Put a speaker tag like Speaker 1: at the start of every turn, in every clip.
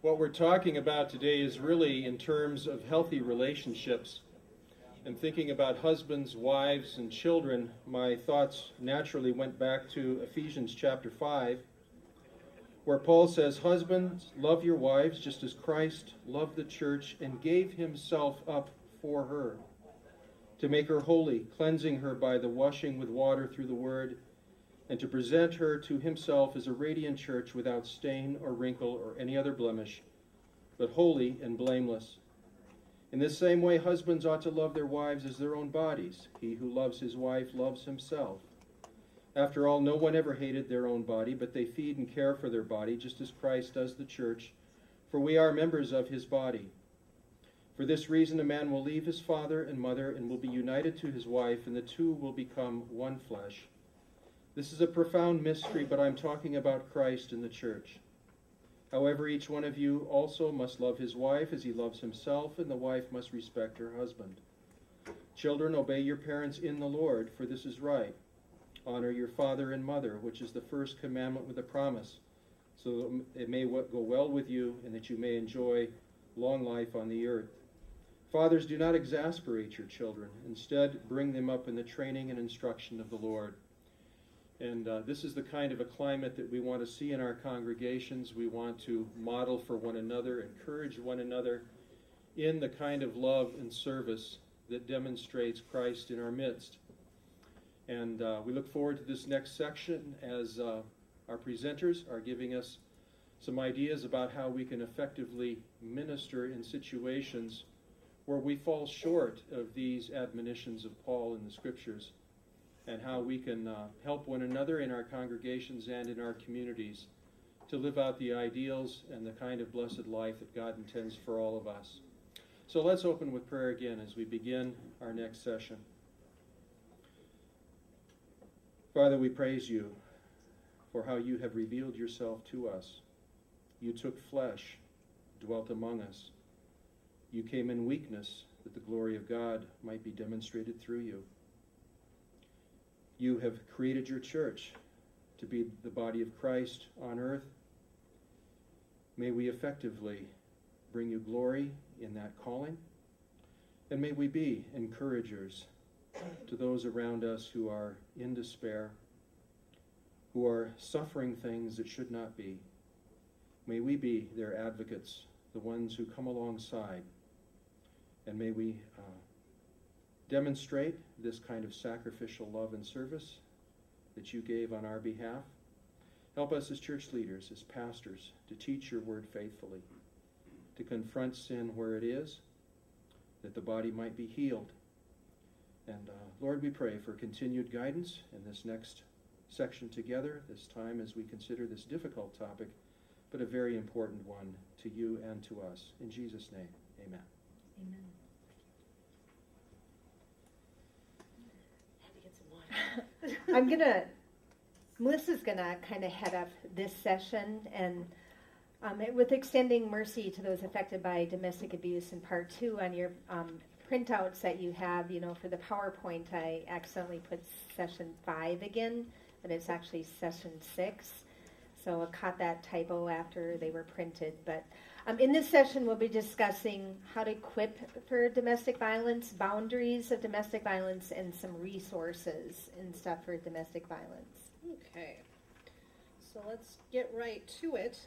Speaker 1: What we're talking about today is really in terms of healthy relationships. And thinking about husbands, wives, and children, my thoughts naturally went back to Ephesians chapter 5, where Paul says, "Husbands, love your wives just as Christ loved the church and gave himself up for her, to make her holy, cleansing her by the washing with water through the word, and to present her to himself as a radiant church without stain or wrinkle or any other blemish, but holy and blameless. In this same way, husbands ought to love their wives as their own bodies. He who loves his wife loves himself. After all, no one ever hated their own body, but they feed and care for their body, just as Christ does the church, for we are members of his body. For this reason, a man will leave his father and mother and will be united to his wife, and the two will become one flesh. This is a profound mystery, but I'm talking about Christ and the church. However, each one of you also must love his wife as he loves himself, and the wife must respect her husband. Children, obey your parents in the Lord, for this is right. Honor your father and mother, which is the first commandment with a promise, so that it may go well with you, and that you may enjoy long life on the earth. Fathers, do not exasperate your children. Instead, bring them up in the training and instruction of the Lord." And this is the kind of a climate that we want to see in our congregations. We want to model for one another, encourage one another in the kind of love and service that demonstrates Christ in our midst. And we look forward to this next section as our presenters are giving us some ideas about how we can effectively minister in situations where we fall short of these admonitions of Paul in the Scriptures, and how we can help one another in our congregations and in our communities to live out the ideals and the kind of blessed life that God intends for all of us. So let's open with prayer again as we begin our next session. Father, we praise you for how you have revealed yourself to us. You took flesh, dwelt among us. You came in weakness that the glory of God might be demonstrated through you. You have created your church to be the body of Christ on earth. May we effectively bring you glory in that calling, and may we be encouragers to those around us who are in despair, who are suffering things that should not be. May we be their advocates, the ones who come alongside, and may we demonstrate this kind of sacrificial love and service that you gave on our behalf. Help us as church leaders, as pastors, to teach your word faithfully, to confront sin where it is, that the body might be healed. And Lord, we pray for continued guidance in this next section together, this time as we consider this difficult topic, but a very important one to you and to us. In Jesus' name, amen.
Speaker 2: Amen. Melissa's gonna kind of head up this session, and with extending mercy to those affected by domestic abuse in part 2 on your printouts that you have, for the PowerPoint, I accidentally put session 5 again, but it's actually session 6. So I caught that typo after they were printed. But in this session, we'll be discussing how to equip for domestic violence, boundaries of domestic violence, and some resources and stuff for domestic violence.
Speaker 3: Okay, so let's get right to it.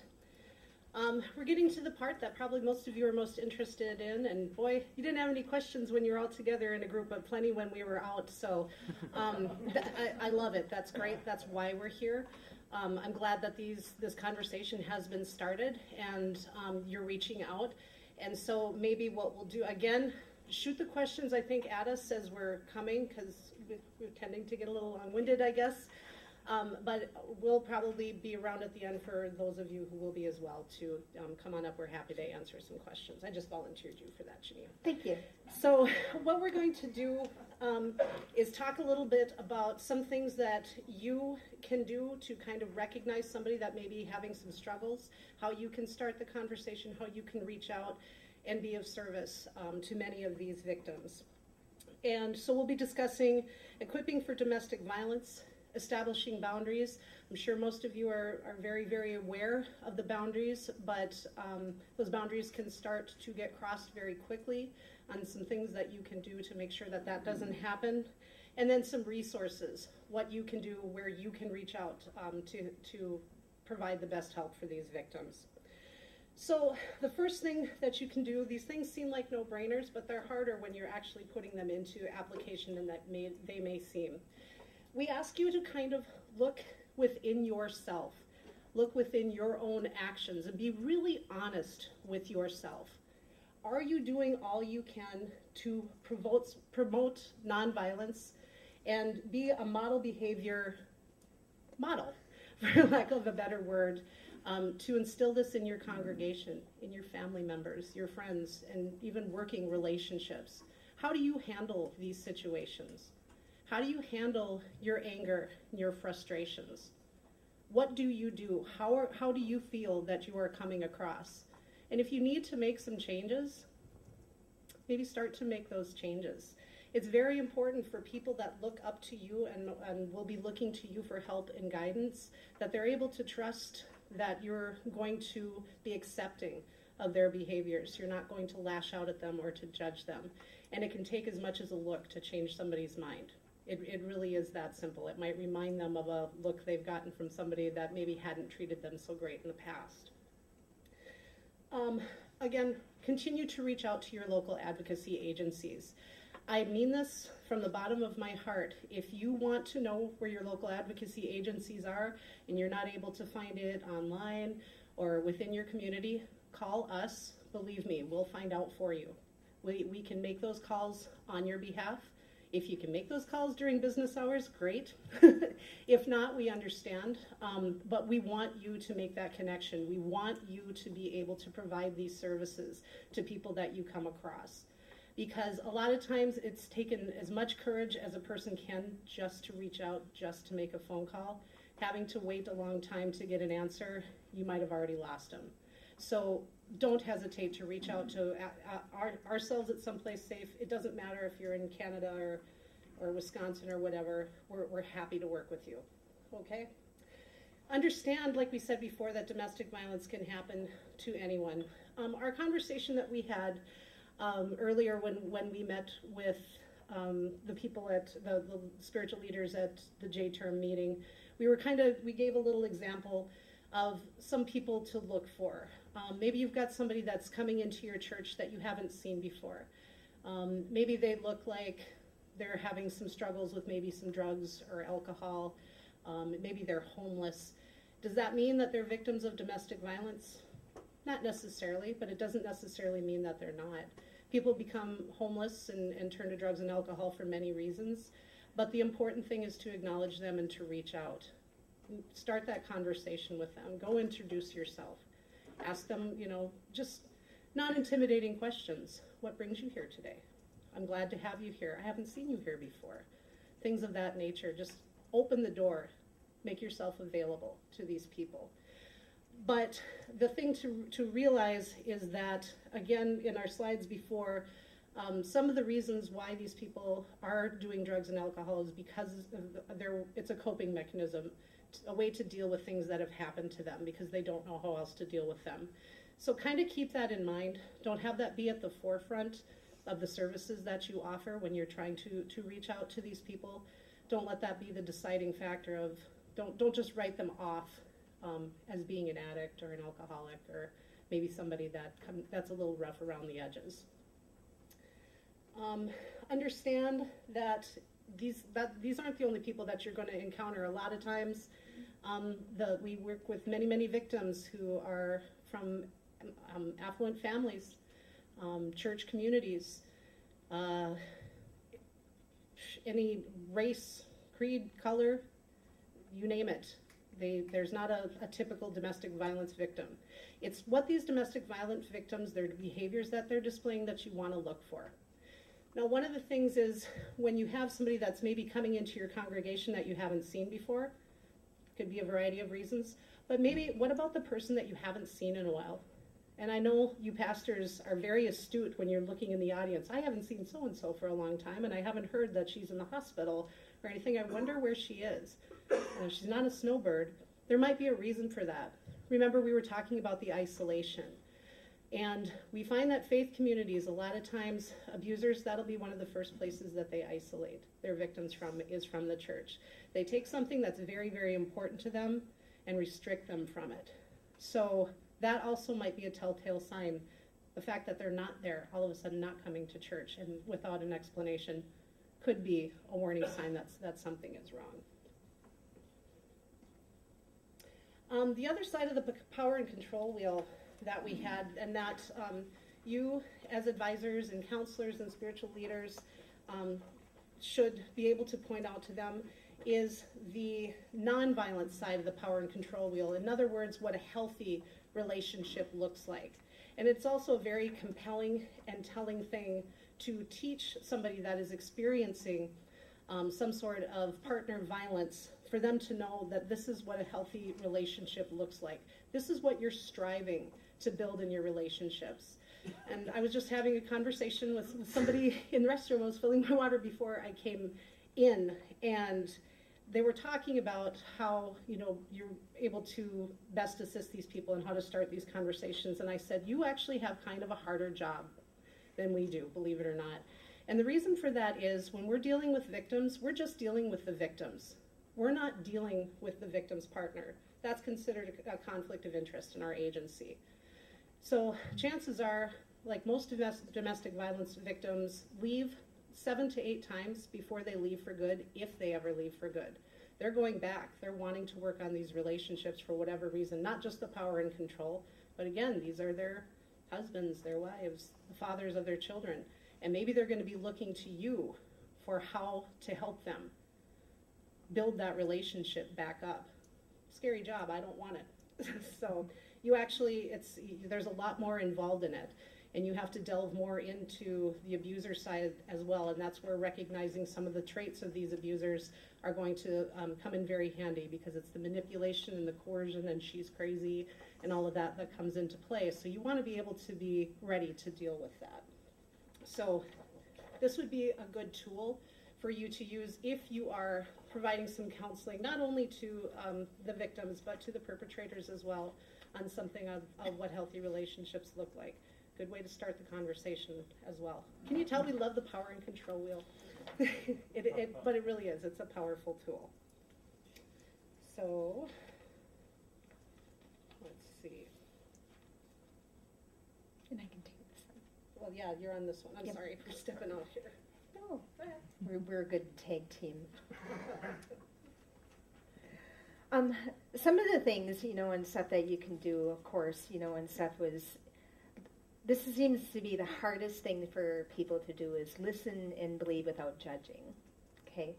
Speaker 3: We're getting to the part that probably most of you are most interested in, and boy, you didn't have any questions when you were all together in a group, but plenty when we were out, so I love it. That's great. That's why we're here. I'm glad that this conversation has been started, and you're reaching out. And so maybe what we'll do, again, shoot the questions, I think, at us as we're coming, because we're tending to get a little long-winded, I guess. But we'll probably be around at the end for those of you who will be as well to come on up. We're happy to answer some questions. I just volunteered you for that, Janine.
Speaker 2: Thank you.
Speaker 3: So what we're going to do is talk a little bit about some things that you can do to kind of recognize somebody that may be having some struggles, how you can start the conversation, how you can reach out and be of service to many of these victims. And so we'll be discussing equipping for domestic violence, establishing boundaries. I'm sure most of you are very, very aware of the boundaries, but those boundaries can start to get crossed very quickly on some things that you can do to make sure that that doesn't happen. And then some resources, what you can do, where you can reach out to provide the best help for these victims. So the first thing that you can do, these things seem like no-brainers, but they're harder when you're actually putting them into application than they may seem. We ask you to kind of look within yourself, look within your own actions, and be really honest with yourself. Are you doing all you can to promote nonviolence and be a model behavior model, for lack of a better word, to instill this in your congregation, in your family members, your friends, and even working relationships? How do you handle these situations? How do you handle your anger and your frustrations? What do you do? How do you feel that you are coming across? And if you need to make some changes, maybe start to make those changes. It's very important for people that look up to you and will be looking to you for help and guidance, that they're able to trust that you're going to be accepting of their behaviors. You're not going to lash out at them or to judge them. And it can take as much as a look to change somebody's mind. It really is that simple. It might remind them of a look they've gotten from somebody that maybe hadn't treated them so great in the past. Again, continue to reach out to your local advocacy agencies. I mean this from the bottom of my heart. If you want to know where your local advocacy agencies are and you're not able to find it online or within your community, call us. Believe me, we'll find out for you. We can make those calls on your behalf. If you can make those calls during business hours, great. If not, we understand. But we want you to make that connection. We want you to be able to provide these services to people that you come across. Because a lot of times it's taken as much courage as a person can just to reach out, just to make a phone call. Having to wait a long time to get an answer, you might have already lost them. So don't hesitate to reach out to ourselves at someplace safe. It doesn't matter if you're in Canada or Wisconsin or whatever. We're happy to work with you, okay? Understand, like we said before, that domestic violence can happen to anyone. Our conversation that we had earlier when we met with the people at the spiritual leaders at the J-term meeting, we gave a little example of some people to look for. Maybe you've got somebody that's coming into your church that you haven't seen before. Maybe they look like they're having some struggles with maybe some drugs or alcohol. Maybe they're homeless. Does that mean that they're victims of domestic violence? Not necessarily, but it doesn't necessarily mean that they're not. People become homeless and turn to drugs and alcohol for many reasons, but the important thing is to acknowledge them and to reach out. Start that conversation with them. Go introduce yourself. Ask them, just non-intimidating questions. What brings you here today? I'm glad to have you here. I haven't seen you here before. Things of that nature. Just open the door. Make yourself available to these people. But the thing to realize is that, again, in our slides before, some of the reasons why these people are doing drugs and alcohol is because it's a coping mechanism, a way to deal with things that have happened to them because they don't know how else to deal with them. So kind of keep that in mind. Don't have that be at the forefront of the services that you offer when you're trying to reach out to these people. Don't let that be the deciding factor of, don't just write them off as being an addict or an alcoholic or maybe somebody that's a little rough around the edges. Understand that these aren't the only people that you're going to encounter. A lot of times we work with many, many victims who are from affluent families, church communities, any race, creed, color, you name it. There's not a typical domestic violence victim. It's what these domestic violence victims, their behaviors that they're displaying that you want to look for. Now, one of the things is when you have somebody that's maybe coming into your congregation that you haven't seen before, could be a variety of reasons, but maybe what about the person that you haven't seen in a while? And I know you pastors are very astute when you're looking in the audience. I haven't seen so-and-so for a long time, and I haven't heard that she's in the hospital or anything. I wonder where she is. and if she's not a snowbird, there might be a reason for that. Remember, we were talking about the isolation. And we find that faith communities, a lot of times, abusers, that'll be one of the first places that they isolate their victims from, is from the church. They take something that's very, very important to them and restrict them from it. So that also might be a telltale sign. The fact that they're not there, all of a sudden not coming to church and without an explanation, could be a warning sign that something is wrong. The other side of the power and control wheel that we had, and that you as advisors and counselors and spiritual leaders should be able to point out to them, is the nonviolent side of the power and control wheel. In other words, what a healthy relationship looks like. And it's also a very compelling and telling thing to teach somebody that is experiencing some sort of partner violence, for them to know that this is what a healthy relationship looks like. This is what you're striving to build in your relationships. And I was just having a conversation with somebody in the restroom. I was filling my water before I came in, and they were talking about how, you're able to best assist these people and how to start these conversations. And I said, you actually have kind of a harder job than we do, believe it or not. And the reason for that is, when we're dealing with victims, we're just dealing with the victims. We're not dealing with the victim's partner. That's considered a conflict of interest in our agency. So chances are, like most domestic violence victims, leave 7 to 8 times before they leave for good, if they ever leave for good. They're going back. They're wanting to work on these relationships for whatever reason, not just the power and control, but again, these are their husbands, their wives, the fathers of their children. And maybe they're going to be looking to you for how to help them build that relationship back up. Scary job, I don't want it. So you actually, there's a lot more involved in it, and you have to delve more into the abuser side as well, and that's where recognizing some of the traits of these abusers are going to come in very handy, because it's the manipulation and the coercion and she's crazy and all of that that comes into play. So you want to be able to be ready to deal with that. So this would be a good tool for you to use if you are providing some counseling, not only to the victims, but to the perpetrators as well, on something of what healthy relationships look like. Good way to start the conversation as well. Can you tell we love the power and control wheel? But it really is. It's a powerful tool. So, let's see.
Speaker 2: And I can take this one.
Speaker 3: Well, yeah, you're on this one. I'm
Speaker 2: Yep.
Speaker 3: sorry for stepping off here.
Speaker 2: No, we're a good tag team. Some of the things, and stuff that you can do, of course, and stuff this seems to be the hardest thing for people to do, is listen and believe without judging, okay?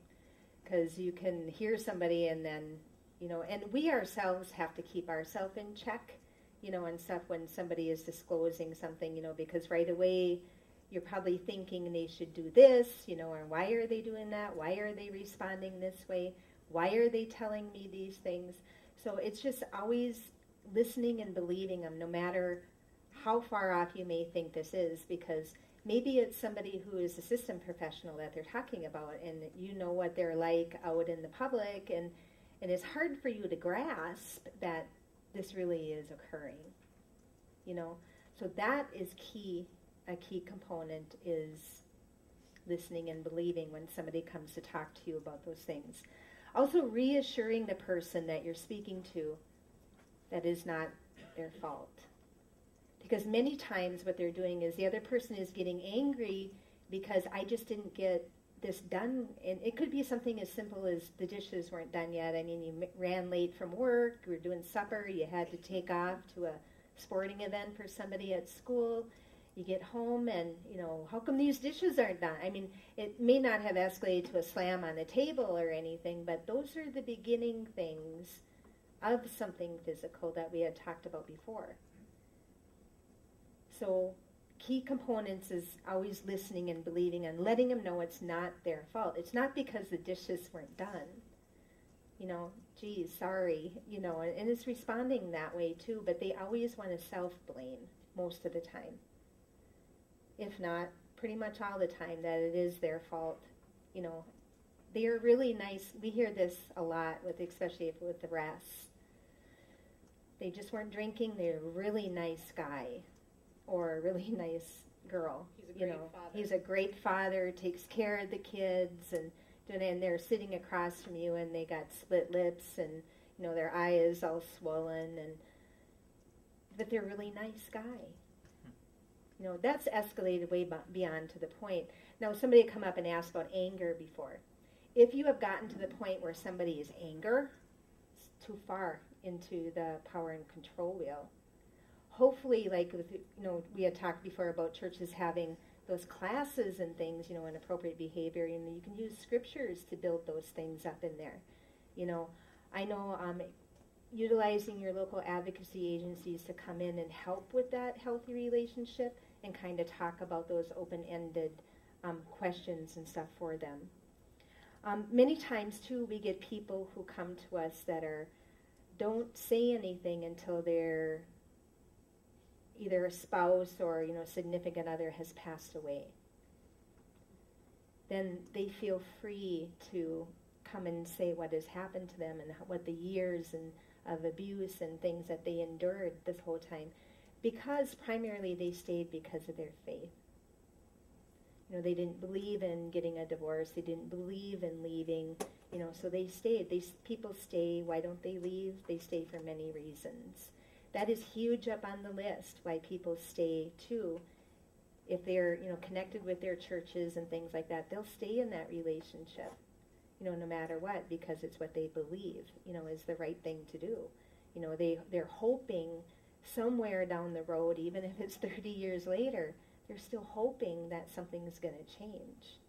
Speaker 2: Because you can hear somebody and then, and we ourselves have to keep ourselves in check, and stuff when somebody is disclosing something, because right away you're probably thinking they should do this, or why are they doing that? Why are they responding this way? Why are they telling me these things? So it's just always listening and believing them, no matter how far off you may think this is, because maybe it's somebody who is a system professional that they're talking about, and you know what they're like out in the public, and it's hard for you to grasp that this really is occurring, So that is key. A key component is listening and believing when somebody comes to talk to you about those things. Also reassuring the person that you're speaking to that is not their fault. Because many times what they're doing is the other person is getting angry because I just didn't get this done. And it could be something as simple as the dishes weren't done yet. I mean, you ran late from work, you were doing supper, you had to take off to a sporting event for somebody at school. You get home and, how come these dishes aren't done? I mean, it may not have escalated to a slam on the table or anything, but those are the beginning things of something physical that we had talked about before. So key components is always listening and believing and letting them know it's not their fault. It's not because the dishes weren't done. Geez, sorry, and it's responding that way too, but they always want to self-blame most of the time. If not, pretty much all the time, that it is their fault, They are really nice. We hear this a lot, especially with the Rass. They just weren't drinking. They're a really nice guy or a really nice girl.
Speaker 3: He's a great father.
Speaker 2: He's a great father, takes care of the kids, and they're sitting across from you, and they got split lips, and their eye is all swollen, but they're a really nice guy. That's escalated way beyond to the point. Now, somebody had come up and asked about anger before. If you have gotten to the point where somebody is anger, it's too far into the power and control wheel. Hopefully, we had talked before about churches having those classes and things, in appropriate behavior, and you can use scriptures to build those things up in there. I know utilizing your local advocacy agencies to come in and help with that healthy relationship and kind of talk about those open-ended questions and stuff for them. Many times, too, we get people who come to us that don't say anything until they're either a spouse or significant other has passed away. Then they feel free to come and say what has happened to them and what the years of abuse and things that they endured this whole time, because primarily they stayed because of their faith. They didn't believe in getting a divorce. They didn't believe in leaving. So they stayed. People stay. Why don't they leave? They stay for many reasons. That is huge up on the list, why people stay too. If they're, connected with their churches and things like that, they'll stay in that relationship, no matter what, because it's what they believe, is the right thing to do. They're hoping somewhere down the road, even if it's 30 years later, they're still hoping that something's going to change.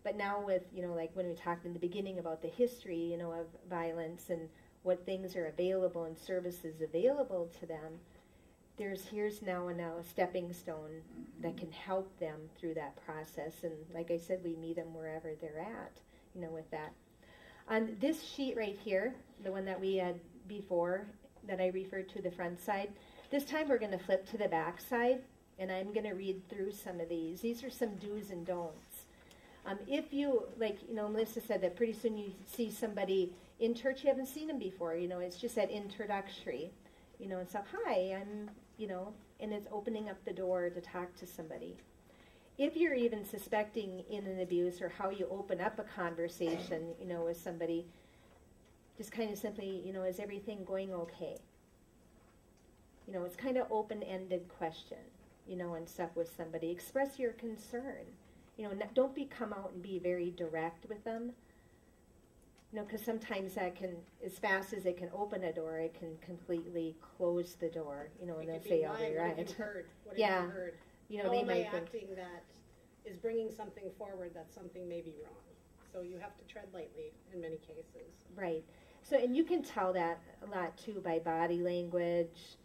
Speaker 2: But now with, like when we talked in the beginning about the history, of violence and what things are available and services available to them, here's now a stepping stone that can help them through that process. And like I said, we meet them wherever they're at, with that. On this sheet right here, the one that we had before that I referred to, the front side, this time we're going to flip to the back side, and I'm going to read through some of these. These are some do's and don'ts. If you, Melissa said that pretty soon you see somebody in church, you haven't seen them before, it's just that introductory, and so, hi, I'm, and it's opening up the door to talk to somebody. If you're even suspecting in an abuse or how you open up a conversation, with somebody, just kind of simply, is everything going okay? It's kind of open-ended question, and stuff with somebody. Express your concern. Don't come out and be very direct with them. Because sometimes that can, as fast as it can open a door, it can completely close the door, and they'll say, "Oh, you're right."
Speaker 3: What have you heard? What
Speaker 2: Yeah.
Speaker 3: have you heard?
Speaker 2: How
Speaker 3: they
Speaker 2: am
Speaker 3: might
Speaker 2: I
Speaker 3: think
Speaker 2: acting
Speaker 3: that is bringing something forward that something may be wrong. So you have to tread lightly in many cases.
Speaker 2: Right. So, and you can tell that a lot too by body language.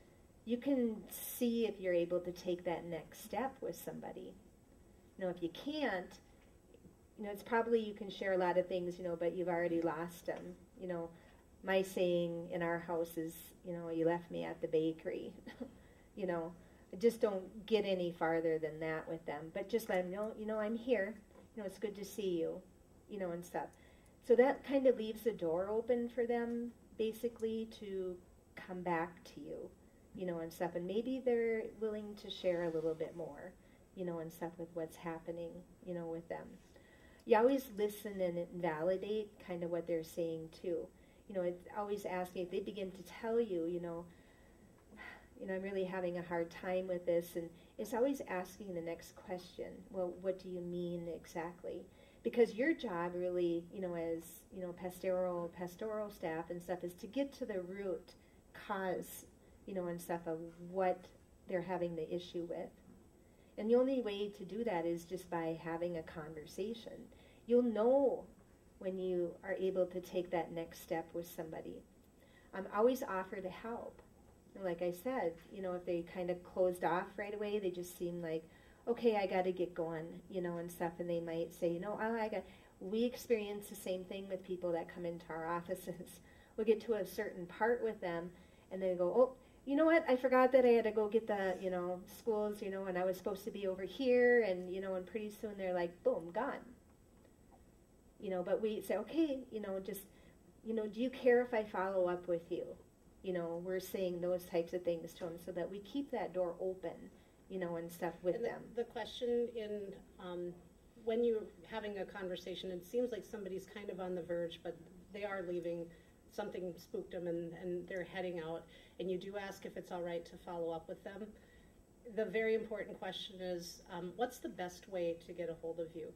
Speaker 2: You can see if you're able to take that next step with somebody. If you can't, it's probably you can share a lot of things, but you've already lost them. My saying in our house is, you left me at the bakery. Just don't get any farther than that with them. But just let them know, I'm here. It's good to see you, and stuff. So that kind of leaves the door open for them, basically, to come back to you, and stuff. And maybe they're willing to share a little bit more, and stuff with what's happening, with them. You always listen and validate kind of what they're saying too. It's always asking if they begin to tell you, I'm really having a hard time with this, and it's always asking the next question. Well, what do you mean exactly? Because your job really, as pastoral staff and stuff, is to get to the root cause, and stuff of what they're having the issue with. And the only way to do that is just by having a conversation. You'll know when you are able to take that next step with somebody. Always offer to help. And like I said, if they kind of closed off right away, they just seem like, okay, I got to get going, and stuff. And they might say, we experience the same thing with people that come into our offices. We'll get to a certain part with them, and they go, oh, you know what, I forgot that I had to go get the, schools, and I was supposed to be over here, and, and pretty soon they're like, boom, gone. But we say, okay, just, do you care if I follow up with you? We're saying those types of things to them so that we keep that door open, and stuff with
Speaker 3: and
Speaker 2: them.
Speaker 3: The question in when you're having a conversation, it seems like somebody's kind of on the verge, but they are leaving. Something spooked them and they're heading out, and you do ask if it's all right to follow up with them. The very important question is, what's the best way to get a hold of you?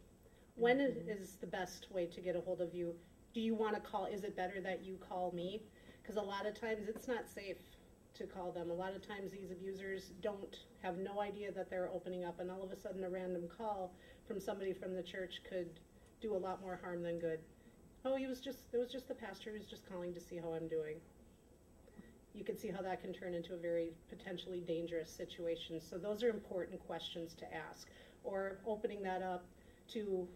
Speaker 3: When is the best way to get a hold of you? Do you want to call? Is it better that you call me? Because a lot of times it's not safe to call them. A lot of times these abusers have no idea that they're opening up, and all of a sudden a random call from somebody from the church could do a lot more harm than good. Oh, it was just the pastor who was just calling to see how I'm doing. You can see how that can turn into a very potentially dangerous situation. So those are important questions to ask. Or opening that up to,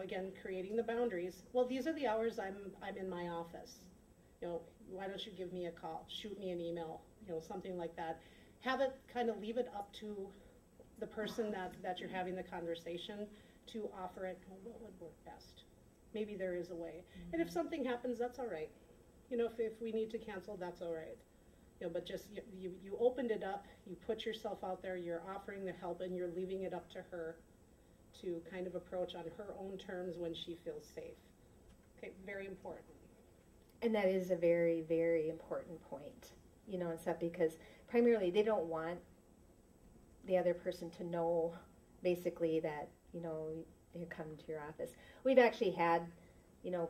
Speaker 3: again, creating the boundaries. Well, these are the hours I'm in my office. Why don't you give me a call? Shoot me an email, something like that. Have it kind of leave it up to the person that you're having the conversation to offer it. Well, what would work best? Maybe there is a way. Mm-hmm. And if something happens, that's all right. If we need to cancel, that's all right. But just you opened it up, you put yourself out there, you're offering the help, and you're leaving it up to her to kind of approach on her own terms when she feels safe. Okay, very important.
Speaker 2: And that is a very, very important point, and stuff, because primarily they don't want the other person to know, basically, that, you come to your office. We've actually had,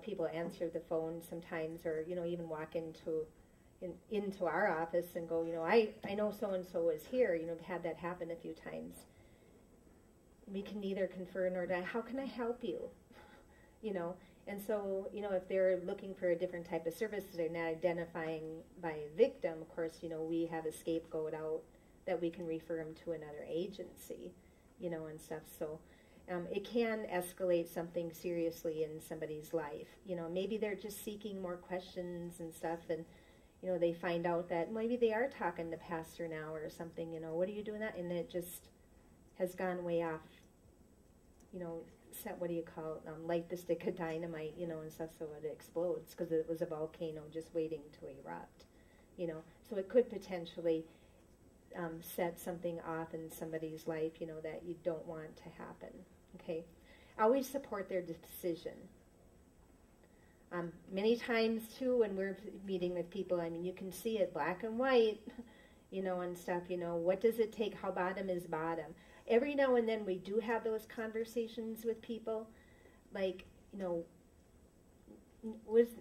Speaker 2: people answer the phone sometimes, or, even walk into our office and go, I know so-and-so is here. I've had that happen a few times. We can neither confer nor die. How can I help you? And so, if they're looking for a different type of service, they're not identifying by a victim, of course, we have a scapegoat out that we can refer them to another agency, and stuff. So it can escalate something seriously in somebody's life. Maybe they're just seeking more questions and stuff, and, they find out that maybe they are talking to pastor now or something, what are you doing that? And it just has gone way off, set, what do you call it, light the stick of dynamite, and stuff, so it explodes, because it was a volcano just waiting to erupt, So it could potentially set something off in somebody's life, that you don't want to happen, okay? Always support their decision. Many times, too, when we're meeting with people, you can see it black and white, and stuff, what does it take? How bottom is bottom? Every now and then we do have those conversations with people, like,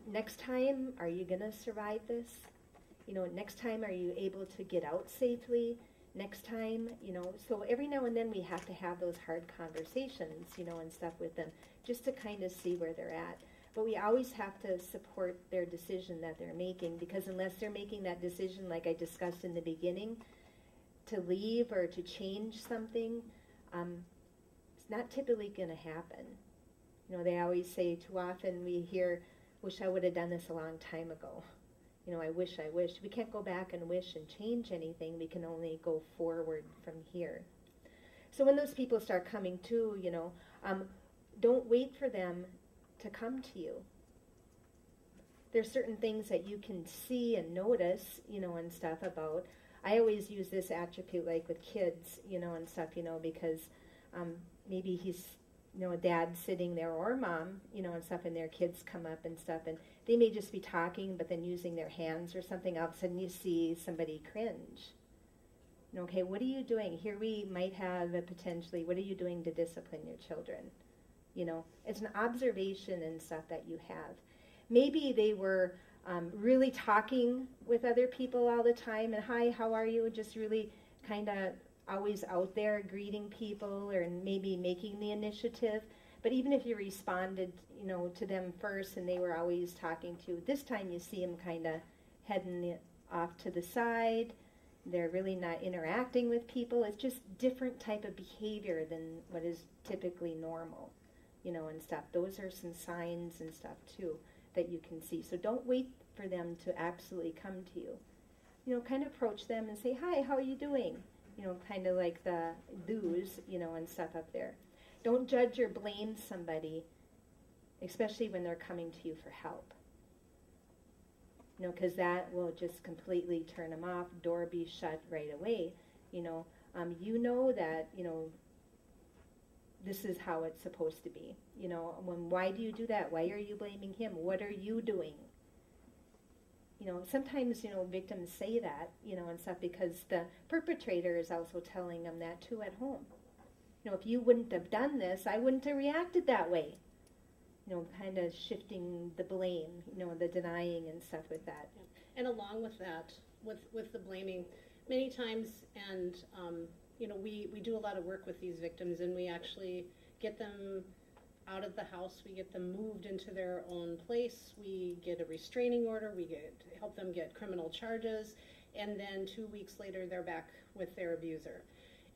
Speaker 2: next time, are you going to survive this? Next time, are you able to get out safely? Next time, so every now and then we have to have those hard conversations, and stuff with them, just to kind of see where they're at. But we always have to support their decision that they're making, because unless they're making that decision, like I discussed in the beginning, to leave or to change something, it's not typically going to happen. They always say, too often we hear, wish I would have done this a long time ago. I wish. We can't go back and wish and change anything. We can only go forward from here. So when those people start coming to, don't wait for them to come to you. There's certain things that you can see and notice, and stuff about. I always use this attribute, like with kids, and stuff, because maybe he's, a dad sitting there, or mom, and stuff, and their kids come up and stuff, and they may just be talking, but then using their hands or something. All of a sudden you see somebody cringe. Okay, what are you doing? Here we might have a potentially, what are you doing to discipline your children? It's an observation and stuff that you have. Maybe they were really talking with other people all the time, and hi, how are you? Just really kind of always out there greeting people, or maybe making the initiative. But even if you responded, to them first, and they were always talking to you, this time you see them kind of heading off to the side. They're really not interacting with people. It's just different type of behavior than what is typically normal, and stuff. Those are some signs and stuff, too, that you can see. So don't wait for them to absolutely come to you. Kind of approach them and say, hi, how are you doing? Kind of like the do's, and stuff up there. Don't judge or blame somebody, especially when they're coming to you for help. Because that will just completely turn them off, door be shut right away. That, this is how it's supposed to be. Why do you do that? Why are you blaming him? What are you doing? Sometimes, victims say that, and stuff because the perpetrator is also telling them that too at home. If you wouldn't have done this, I wouldn't have reacted that way. Kind of shifting the blame, the denying and stuff with that.
Speaker 3: Yeah. And along with that, with the blaming, many times, and we do a lot of work with these victims, and we actually get them out of the house, we get them moved into their own place, we get a restraining order, help them get criminal charges, and then 2 weeks later they're back with their abuser.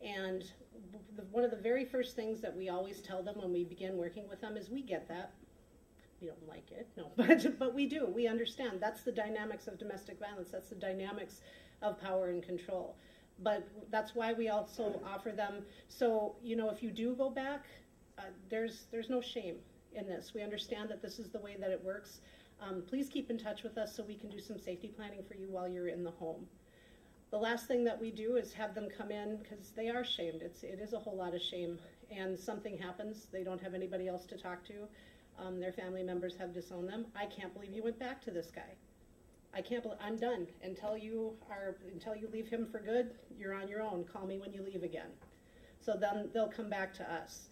Speaker 3: And one of the very first things that we always tell them when we begin working with them is, we get that. We don't like it, no, but we do. We understand. That's the dynamics of domestic violence. That's the dynamics of power and control. But that's why we also offer them, so, if you do go back, there's no shame in this. We understand that this is the way that it works. Please keep in touch with us so we can do some safety planning for you while you're in the home. The last thing that we do is have them come in because they are shamed. It is a whole lot of shame, and something happens. They don't have anybody else to talk to. Their family members have disowned them. I can't believe you went back to this guy. I'm done. Until you leave him for good, you're on your own. Call me when you leave again. So then they'll come back to us.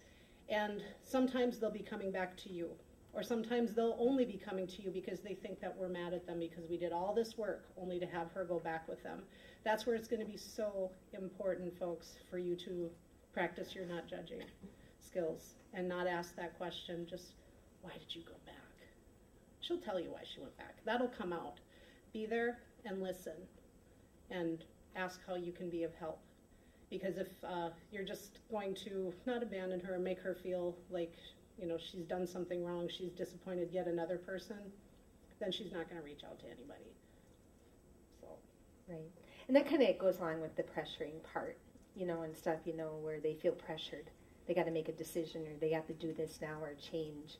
Speaker 3: And sometimes they'll be coming back to you. Or sometimes they'll only be coming to you because they think that we're mad at them because we did all this work only to have her go back with them. That's where it's going to be so important, folks, for you to practice your not judging skills and not ask that question, just, why did you go back? She'll tell you why she went back. That'll come out. Be there and listen and ask how you can be of help. Because if you're just going to not abandon her and make her feel like, she's done something wrong, she's disappointed yet another person, then she's not going to reach out to anybody. So.
Speaker 2: Right. And that kind of goes along with the pressuring part, and stuff, where they feel pressured. They got to make a decision, or they have to do this now or change,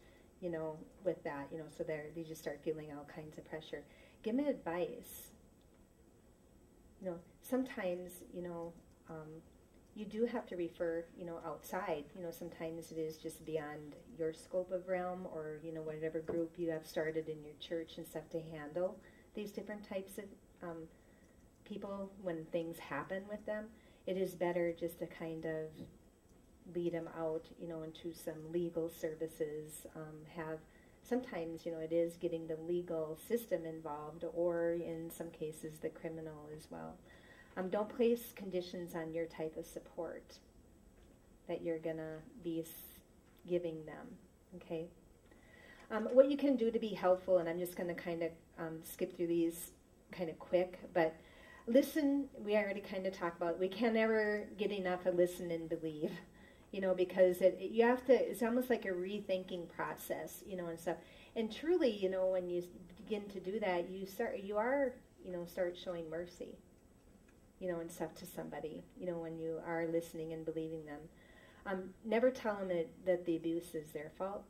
Speaker 2: with that, so they just start feeling all kinds of pressure. Give them advice. Sometimes, you do have to refer, outside. Sometimes it is just beyond your scope of realm, or, whatever group you have started in your church and stuff to handle these different types of people when things happen with them. It is better just to kind of lead them out, into some legal services, sometimes, it is getting the legal system involved, or in some cases the criminal as well. Don't place conditions on your type of support that you're going to be giving them, okay? What you can do to be helpful, and I'm just going to kind of skip through these kind of quick, but listen, we already kind of talked about, we can never get enough of listen and believe, because you have to, it's almost like a rethinking process, and stuff. And truly, when you begin to do that, you start showing mercy, and stuff to somebody, when you are listening and believing them. Never tell them that the abuse is their fault.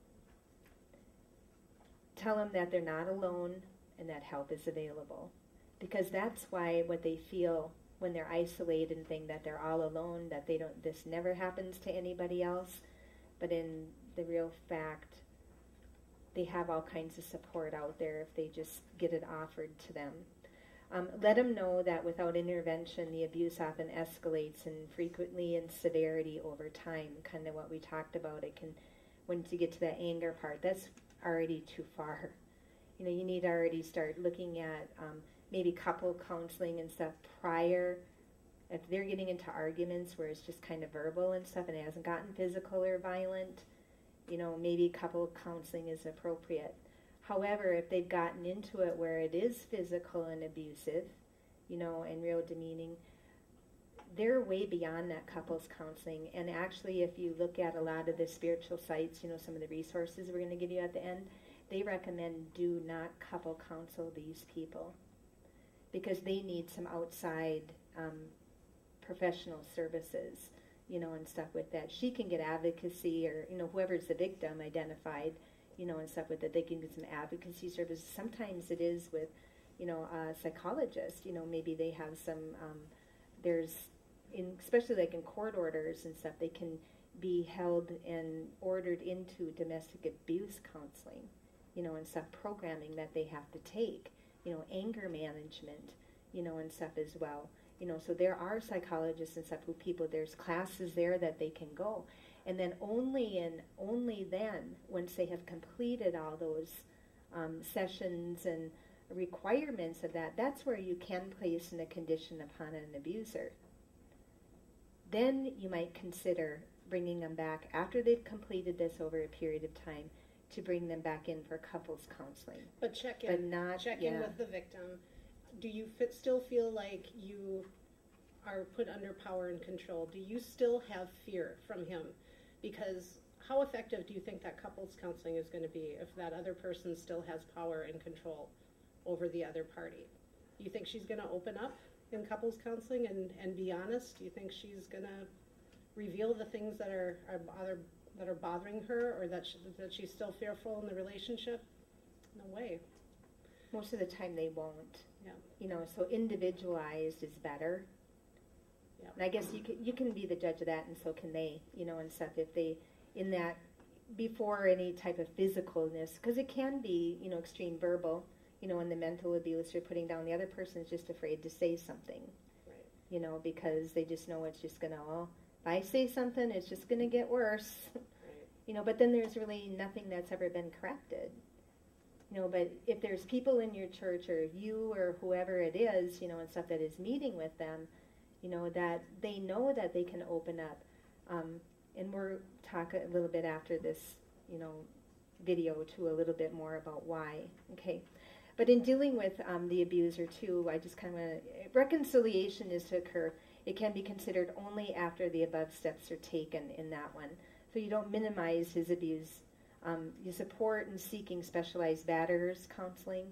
Speaker 2: Tell them that they're not alone and that help is available. Because that's why what they feel when they're isolated and think that they're all alone, that this never happens to anybody else. But in the real fact, they have all kinds of support out there if they just get it offered to them. Let them know that without intervention, the abuse often escalates, and frequently in severity over time. Kind of what we talked about. Once you get to that anger part, that's already too far. You need to already start looking at maybe couple counseling and stuff prior. If they're getting into arguments where it's just kind of verbal and stuff and it hasn't gotten physical or violent, maybe couple counseling is appropriate. However, if they've gotten into it where it is physical and abusive, and real demeaning, they're way beyond that couples counseling. And actually, if you look at a lot of the spiritual sites, some of the resources we're going to give you at the end, they recommend do not couple counsel these people because they need some outside professional services, and stuff with that. She can get advocacy, or, whoever's the victim identified, and stuff with that. They can get some advocacy services. Sometimes it is with, a psychologist. Maybe they have some, especially like in court orders and stuff, they can be held and ordered into domestic abuse counseling, and stuff, programming that they have to take, anger management, and stuff as well. So there are psychologists and stuff there's classes there that they can go. And then only then, once they have completed all those sessions and requirements of that, that's where you can place in a condition upon an abuser. Then you might consider bringing them back after they've completed this over a period of time to bring them back in for couples counseling.
Speaker 3: But check in with the victim. Do you still feel like you are put under power and control? Do you still have fear from him? Because how effective do you think that couples counseling is going to be if that other person still has power and control over the other party? Do you think she's going to open up in couples counseling and be honest? Do you think she's going to reveal the things that are bothering her, or that she's still fearful in the relationship? No way.
Speaker 2: Most of the time they won't.
Speaker 3: Yeah.
Speaker 2: So individualized is better. Yeah. And I guess you can be the judge of that, and so can they, and stuff, if they, in that, before any type of physicalness, because it can be, extreme verbal, in the mental abuse, you're putting down the other person's just afraid to say something, right. Because they just know it's just going to, if I say something, it's just going to get worse, right. But then there's really nothing that's ever been corrected. But if there's people in your church or you or whoever it is, and stuff that is meeting with them, that they know that they can open up. And we'll talk a little bit after this, video too, a little bit more about why. Okay. But in dealing with the abuser too, I just kind of reconciliation is to occur. It can be considered only after the above steps are taken in that one. So you don't minimize his abuse. You support in seeking specialized batterers counseling,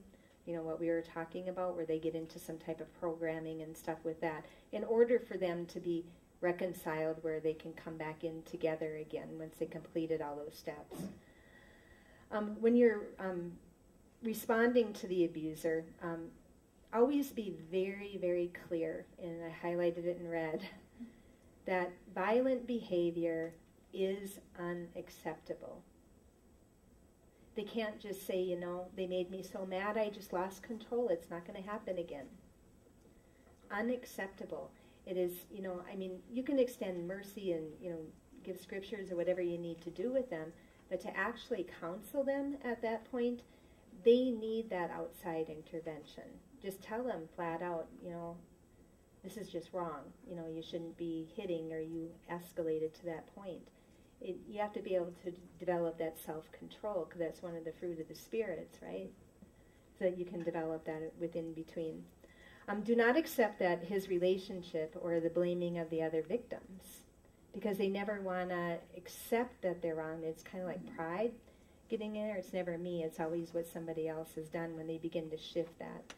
Speaker 2: what we were talking about, where they get into some type of programming and stuff with that, in order for them to be reconciled, where they can come back in together again once they completed all those steps. When you're responding to the abuser, always be very, very clear, and I highlighted it in red, that violent behavior is unacceptable. They can't just say, they made me so mad I just lost control. It's not going to happen again. Unacceptable. It is, you can extend mercy and, give scriptures or whatever you need to do with them, but to actually counsel them at that point, they need that outside intervention. Just tell them flat out, this is just wrong. You shouldn't be hitting, or you escalated to that point. You have to be able to develop that self-control, because that's one of the fruit of the spirits, right? So that you can develop that within between. Do not accept that his relationship or the blaming of the other victims, because they never want to accept that they're wrong. It's kind of like pride getting in there. It's never me. It's always what somebody else has done when they begin to shift that.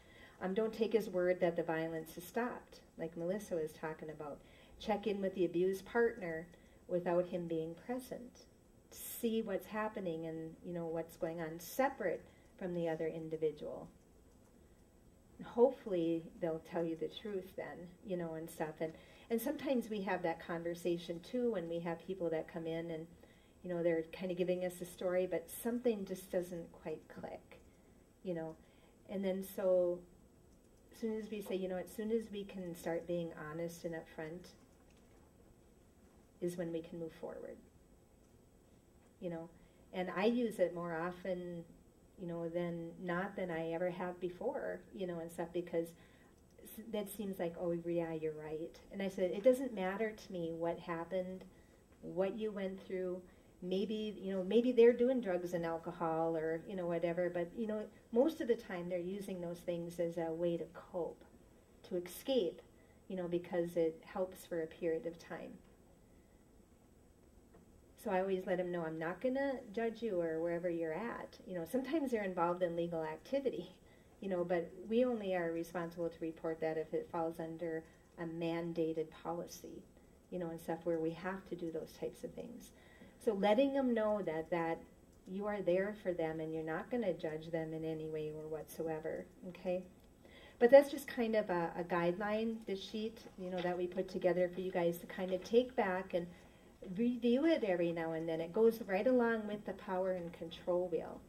Speaker 2: Don't take his word that the violence has stopped, like Melissa was talking about. Check in with the abused partner without him being present. See what's happening and, what's going on, separate from the other individual. Hopefully they'll tell you the truth then, and stuff. And sometimes we have that conversation too when we have people that come in and, they're kind of giving us a story, but something just doesn't quite click, And then so as soon as we say, as soon as we can start being honest and upfront, is when we can move forward, and I use it more often, than I ever have before, and stuff, because that seems like, oh yeah, you're right. And I said, it doesn't matter to me what happened, what you went through. Maybe they're doing drugs and alcohol or, whatever, but, most of the time they're using those things as a way to cope, to escape, because it helps for a period of time. So I always let them know, I'm not going to judge you or wherever you're at. Sometimes they're involved in legal activity, but we only are responsible to report that if it falls under a mandated policy, and stuff where we have to do those types of things. So letting them know that You are there for them, and you're not going to judge them in any way or whatsoever, okay? But that's just kind of a guideline, this sheet, that we put together for you guys to kind of take back and review it every now and then. It goes right along with the power and control wheel.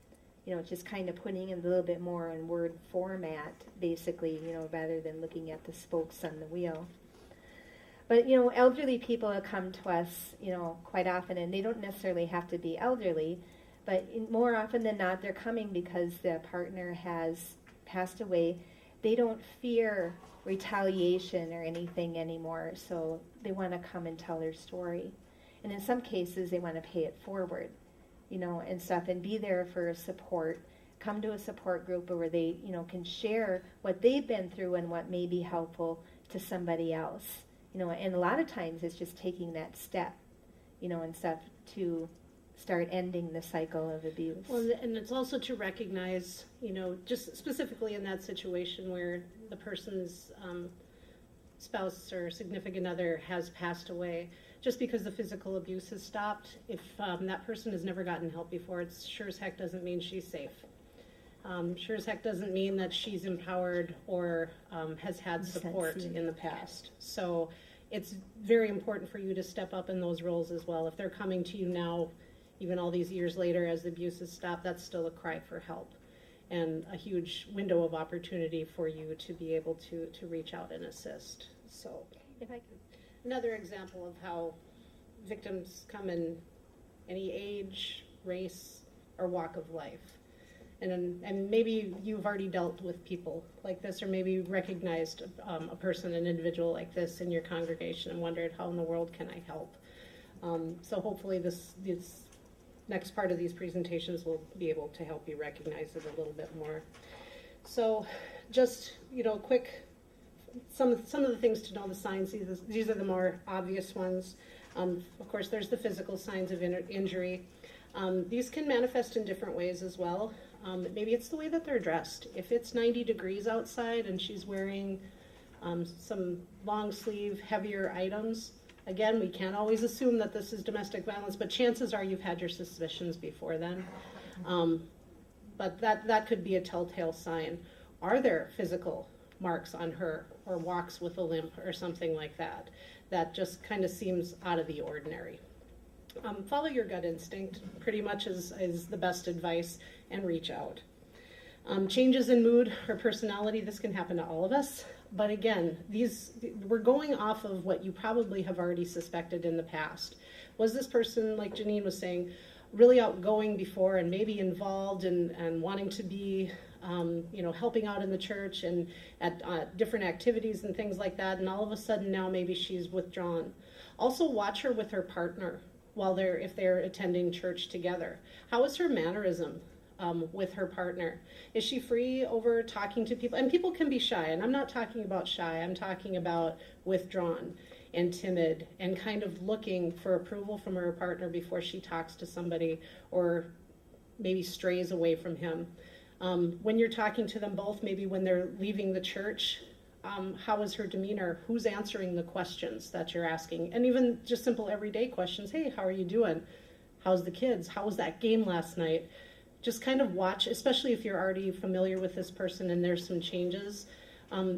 Speaker 2: Just kind of putting in a little bit more in word format, basically, rather than looking at the spokes on the wheel. But, elderly people come to us, quite often, and they don't necessarily have to be elderly, but more often than not, they're coming because the partner has passed away. They don't fear retaliation or anything anymore, so they want to come and tell their story. And in some cases, they want to pay it forward, and stuff, and be there for support. Come to a support group where they, can share what they've been through and what may be helpful to somebody else. And a lot of times it's just taking that step, and stuff to start ending the cycle of abuse.
Speaker 3: Well, and it's also to recognize, just specifically in that situation where the person's spouse or significant other has passed away, just because the physical abuse has stopped, if that person has never gotten help before, it sure as heck doesn't mean she's safe. Sure as heck doesn't mean that she's empowered or has had support in the past. So it's very important for you to step up in those roles as well. If they're coming to you now, even all these years later as the abuse has stopped, that's still a cry for help and a huge window of opportunity for you to be able to reach out and assist. So if I could, another example of how victims come in any age, race, or walk of life. And maybe you've already dealt with people like this, or maybe recognized a person, an individual like this in your congregation and wondered, how in the world can I help? So hopefully this next part of these presentations will be able to help you recognize it a little bit more. So just, quick, some of the things to know, the signs, these are the more obvious ones. Of course, there's the physical signs of injury. These can manifest in different ways as well. Maybe it's the way that they're dressed. If it's 90 degrees outside and she's wearing some long sleeve, heavier items, again, we can't always assume that this is domestic violence, but chances are you've had your suspicions before then. But that could be a telltale sign. Are there physical marks on her, or walks with a limp or something like that? That just kind of seems out of the ordinary. Follow your gut instinct pretty much is the best advice, and reach out. Changes in mood or personality, this can happen to all of us. But again, we're going off of what you probably have already suspected in the past. Was this person, like Janine was saying, really outgoing before and maybe involved and wanting to be, helping out in the church and at different activities and things like that, and all of a sudden now maybe she's withdrawn. Also watch her with her partner if they're attending church together. How is her mannerism with her partner? Is she free over talking to people? And people can be shy, and I'm not talking about shy, I'm talking about withdrawn and timid and kind of looking for approval from her partner before she talks to somebody or maybe strays away from him. When you're talking to them both, maybe when they're leaving the church, how is her demeanor? Who's answering the questions that you're asking? And even just simple everyday questions. Hey, how are you doing? How's the kids? How was that game last night? Just kind of watch, especially if you're already familiar with this person and there's some changes.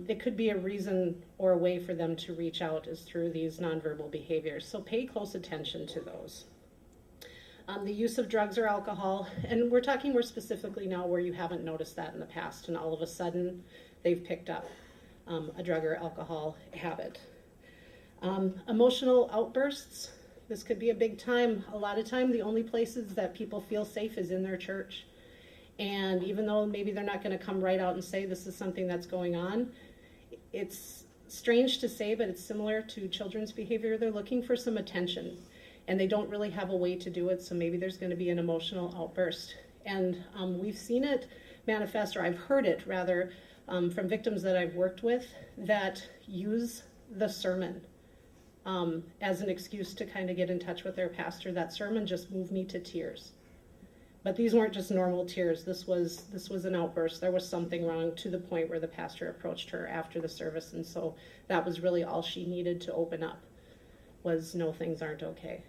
Speaker 3: It could be a reason or a way for them to reach out is through these nonverbal behaviors. So pay close attention to those. The use of drugs or alcohol, and we're talking more specifically now where you haven't noticed that in the past and all of a sudden they've picked up a drug or alcohol habit. Emotional outbursts. This could be a big time. A lot of time, the only places that people feel safe is in their church. And even though maybe they're not going to come right out and say this is something that's going on, it's strange to say, but it's similar to children's behavior. They're looking for some attention, and they don't really have a way to do it, so maybe there's going to be an emotional outburst. And we've seen it manifest, or I've heard it rather, from victims that I've worked with that use the sermon as an excuse to kind of get in touch with their pastor. That sermon just moved me to tears. But these weren't just normal tears. This was an outburst. There was something wrong, to the point where the pastor approached her after the service, and so that was really all she needed to open up was, no, things aren't okay,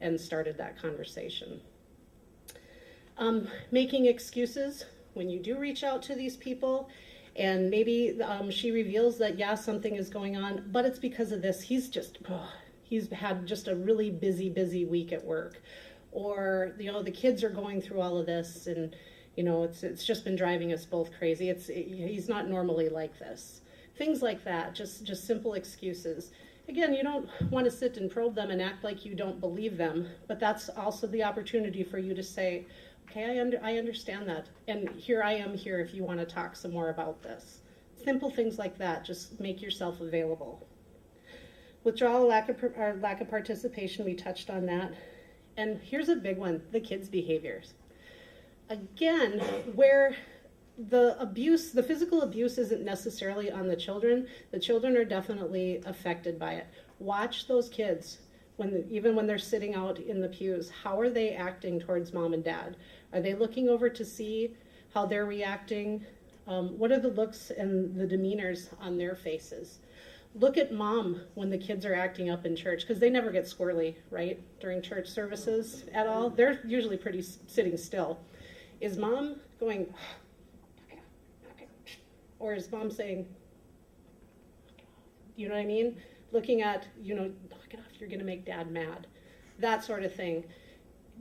Speaker 3: and started that conversation. Making excuses when you do reach out to these people, and maybe she reveals that, yeah, something is going on, but it's because of this. He's had just a really busy week at work. Or, the kids are going through all of this, and, it's just been driving us both crazy. He's not normally like this. Things like that, just simple excuses. Again, you don't want to sit and probe them and act like you don't believe them, but that's also the opportunity for you to say, okay, I understand that, and here I am here if you want to talk some more about this. Simple things like that, just make yourself available. Withdrawal, lack of participation, we touched on that. And here's a big one, the kids' behaviors. Again, where the physical abuse isn't necessarily on the children are definitely affected by it. Watch those kids, even when they're sitting out in the pews. How are they acting towards mom and dad? Are they looking over to see how they're reacting? What are the looks and the demeanors on their faces? Look at mom when the kids are acting up in church, because they never get squirrely, right, during church services at all. They're usually pretty sitting still. Is mom going, or is mom saying, you know what I mean? Looking at, knock it off, you're going to make dad mad. That sort of thing.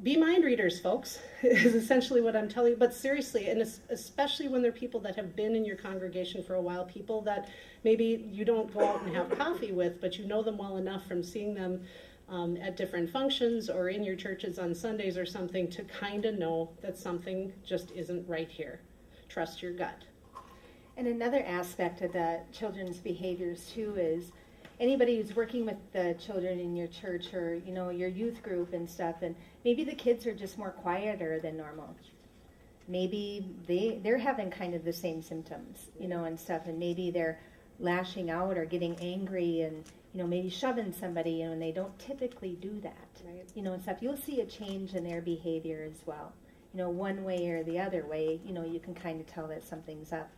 Speaker 3: Be mind readers, folks, is essentially what I'm telling you. But seriously, and especially when they're people that have been in your congregation for a while, people that maybe you don't go out and have coffee with, but you know them well enough from seeing them at different functions or in your churches on Sundays or something to kind of know that something just isn't right here. Trust your gut.
Speaker 2: And another aspect of the children's behaviors too is anybody who's working with the children in your church or your youth group and stuff, and maybe the kids are just more quieter than normal. Maybe they're having kind of the same symptoms, and stuff, and maybe they're lashing out or getting angry and maybe shoving somebody, and they don't typically do that,
Speaker 3: right?
Speaker 2: And stuff. You'll see a change in their behavior as well. One way or the other way, you can kind of tell that something's up.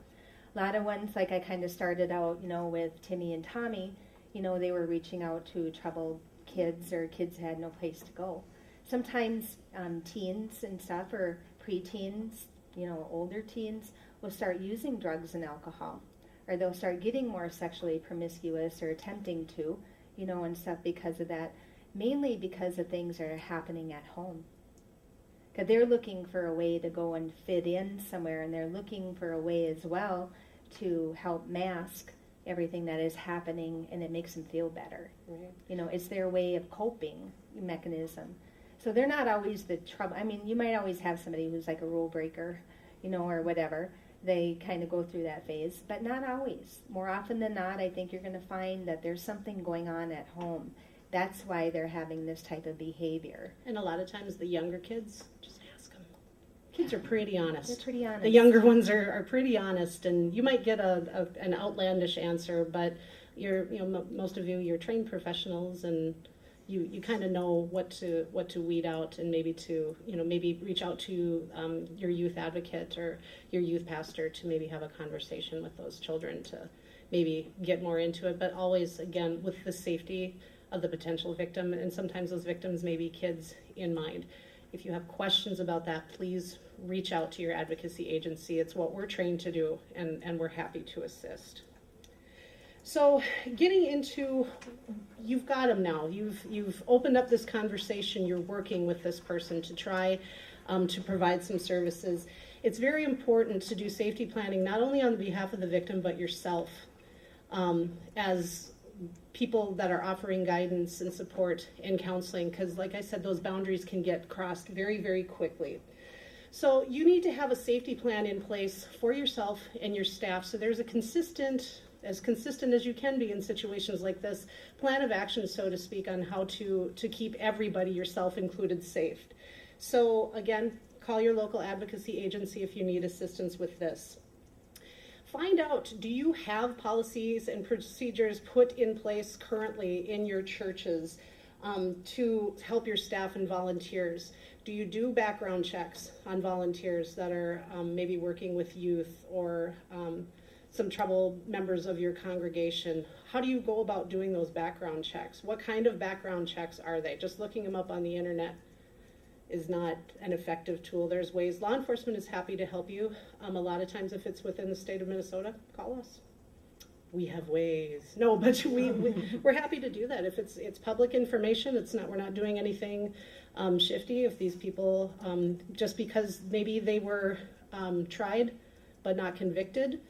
Speaker 2: A lot of ones, like I kind of started out, with Timmy and Tommy, they were reaching out to troubled kids or kids had no place to go. Sometimes teens and stuff or preteens, older teens will start using drugs and alcohol, or they'll start getting more sexually promiscuous or attempting to, and stuff because of that, mainly because of things that are happening at home. Because they're looking for a way to go and fit in somewhere, and they're looking for a way as well to help mask everything that is happening, and it makes them feel better.
Speaker 3: Right.
Speaker 2: It's their way of coping mechanism. So they're not always the trouble. I mean, you might always have somebody who's like a rule breaker, or whatever. They kind of go through that phase, but not always. More often than not, I think you're going to find that there's something going on at home. That's why they're having this type of behavior.
Speaker 3: And a lot of times the younger kids, just ask them. Kids are pretty honest.
Speaker 2: They're pretty honest.
Speaker 3: The younger ones are pretty honest, and you might get an outlandish answer, but most of you're trained professionals, and you kind of know what to weed out, and maybe to maybe reach out to your youth advocate or your youth pastor to maybe have a conversation with those children to maybe get more into it, but always again with the safety of the potential victim, and sometimes those victims may be kids in mind. If you have questions about that, please reach out to your advocacy agency. It's what we're trained to do, and we're happy to assist. So getting into, you've got them now. You've opened up this conversation. You're working with this person to try to provide some services. It's very important to do safety planning, not only on behalf of the victim, but yourself as people that are offering guidance and support and counseling, because like I said, those boundaries can get crossed very, very quickly. So you need to have a safety plan in place for yourself and your staff, so there's as consistent as you can be in situations like this, plan of action, so to speak, on how to keep everybody, yourself included, safe. So again, call your local advocacy agency if you need assistance with this. Find out, do you have policies and procedures put in place currently in your churches to help your staff and volunteers? Do you do background checks on volunteers that are maybe working with youth or some troubled members of your congregation? How do you go about doing those background checks? What kind of background checks are they? Just looking them up on the internet is not an effective tool. There's ways. Law enforcement is happy to help you. A lot of times if it's within the state of Minnesota, call us. We have ways. No, but we're happy to do that. If it's public information, we're not doing anything shifty. If these people, just because maybe they were tried but not convicted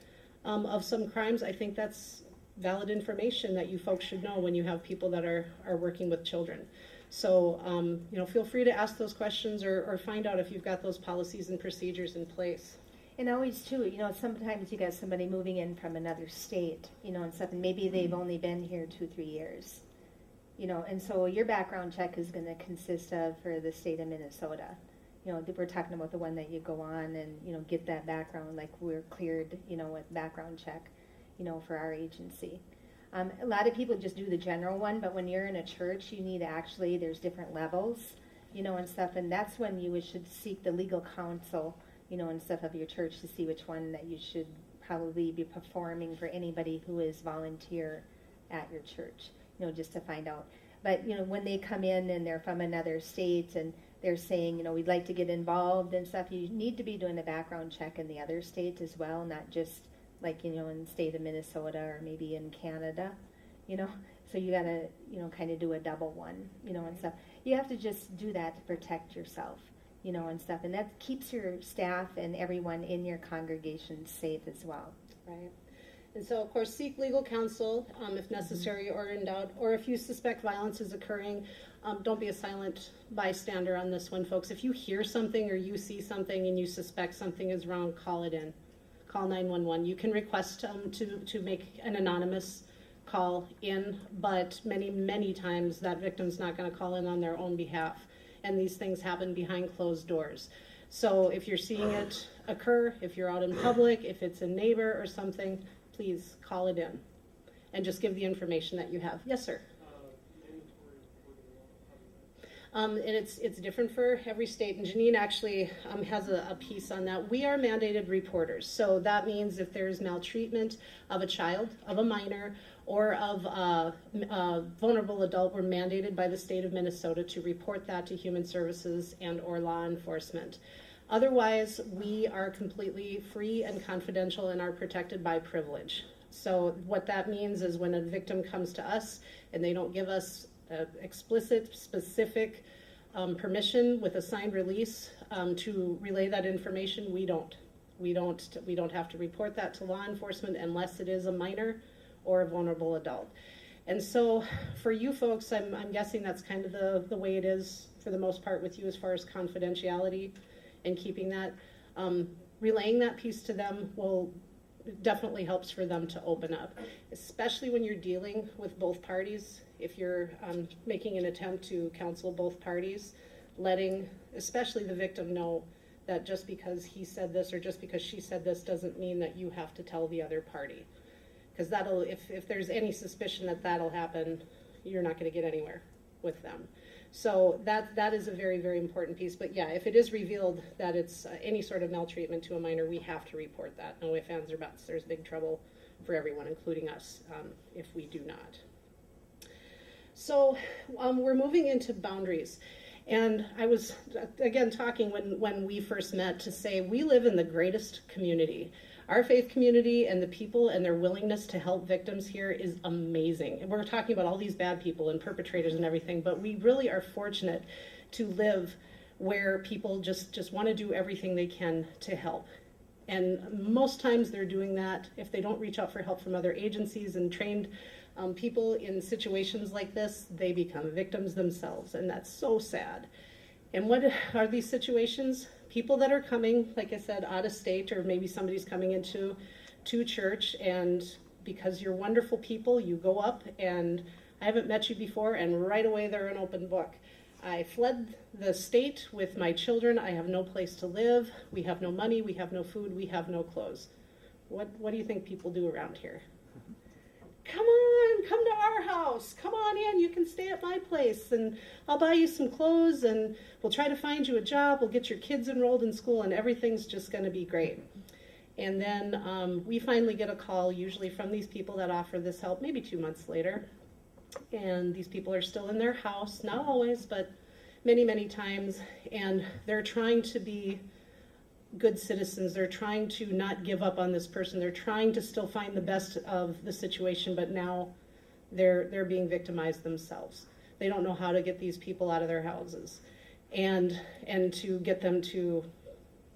Speaker 3: of some crimes, I think that's valid information that you folks should know when you have people that are working with children. So, feel free to ask those questions or find out if you've got those policies and procedures in place.
Speaker 2: And always, too, sometimes you got somebody moving in from another state, and stuff, and maybe they've only been here 2-3 years, and so your background check is going to consist of, for the state of Minnesota, we're talking about the one that you go on and, get that background, like we're cleared, with background check, for our agency. A lot of people just do the general one, but when you're in a church, you need there's different levels, and stuff, and that's when you should seek the legal counsel, and stuff of your church to see which one that you should probably be performing for anybody who is volunteer at your church, just to find out. But, when they come in and they're from another state and they're saying, we'd like to get involved and stuff, you need to be doing a background check in the other states as well, not just like, in the state of Minnesota or maybe in Canada, So you got to, kind of do a double one, and stuff. You have to just do that to protect yourself. And stuff. And that keeps your staff and everyone in your congregation safe as well.
Speaker 3: Right. And so, of course, seek legal counsel if necessary or in doubt. Or if you suspect violence is occurring, don't be a silent bystander on this one, folks. If you hear something or you see something and you suspect something is wrong, call it in. Call 911. You can request to make an anonymous call in, but many, many times that victim's not going to call in on their own behalf. And these things happen behind closed doors. So if you're seeing it occur, if you're out in public, if it's a neighbor or something, please call it in and just give the information that you have. Yes, sir. And it's different for every state, and Janine actually has a piece on that. We are mandated reporters, so that means if there's maltreatment of a child, of a minor, or of a vulnerable adult, we're mandated by the state of Minnesota to report that to Human Services and or law enforcement. Otherwise, we are completely free and confidential and are protected by privilege. So what that means is when a victim comes to us and they don't give us explicit, specific permission with a signed release to relay that information, we don't have to report that to law enforcement unless it is a minor or a vulnerable adult. And so for you folks, I'm guessing that's kind of the way it is for the most part with you as far as confidentiality and keeping that. Relaying that piece to them definitely helps for them to open up, especially when you're dealing with both parties. If you're making an attempt to counsel both parties, letting especially the victim know that just because he said this or just because she said this doesn't mean that you have to tell the other party. Because if there's any suspicion that that'll happen, you're not going to get anywhere with them. So that is a very, very important piece. But yeah, if it is revealed that it's any sort of maltreatment to a minor, we have to report that. No ifs, ands, or buts. There's big trouble for everyone, including us, if we do not. So we're moving into boundaries. And I was, again, talking when we first met to say we live in the greatest community. Our faith community and the people and their willingness to help victims here is amazing. And we're talking about all these bad people and perpetrators and everything, but we really are fortunate to live where people just want to do everything they can to help. And most times they're doing that. If they don't reach out for help from other agencies and trained people in situations like this, they become victims themselves, and that's so sad. And what are these situations? People that are coming, like I said, out of state, or maybe somebody's coming into church, and because you're wonderful people, you go up, and I haven't met you before, and right away they're an open book. I fled the state with my children. I have no place to live. We have no money. We have no food. We have no clothes. What do you think people do around here? Come on, come to our house. Come on in. You can stay at my place, and I'll buy you some clothes, and we'll try to find you a job. We'll get your kids enrolled in school, and everything's just going to be great. And then we finally get a call, usually from these people that offer this help, maybe 2 months later. And these people are still in their house, not always, but many, many times, and they're trying to be good citizens. They're trying to not give up on this person. They're trying to still find the best of the situation, but now they're being victimized themselves. They don't know how to get these people out of their houses, and to get them to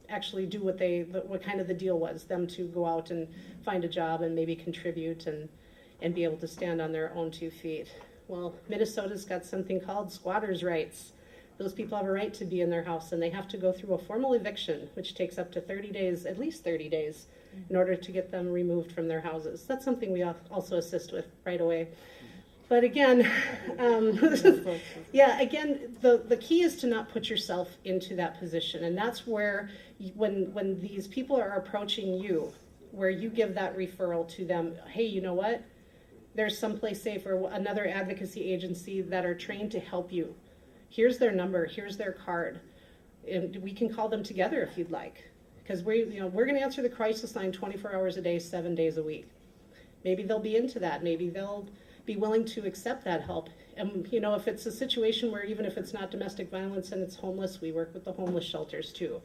Speaker 3: actually do what kind of the deal was, them to go out and find a job and maybe contribute and be able to stand on their own 2 feet. Well, Minnesota's got something called squatters' rights. Those people have a right to be in their house, and they have to go through a formal eviction, which takes up to 30 days, at least 30 days, in order to get them removed from their houses. That's something we also assist with right away. But again, the key is to not put yourself into that position. And that's where, when these people are approaching you, where you give that referral to them, hey, you know what? There's someplace safe or another advocacy agency that are trained to help you. Here's their number, here's their card. And we can call them together if you'd like. Because we're going to answer the crisis line 24 hours a day, 7 days a week. Maybe they'll be into that. Maybe they'll be willing to accept that help. And if it's a situation where even if it's not domestic violence and it's homeless, we work with the homeless shelters too.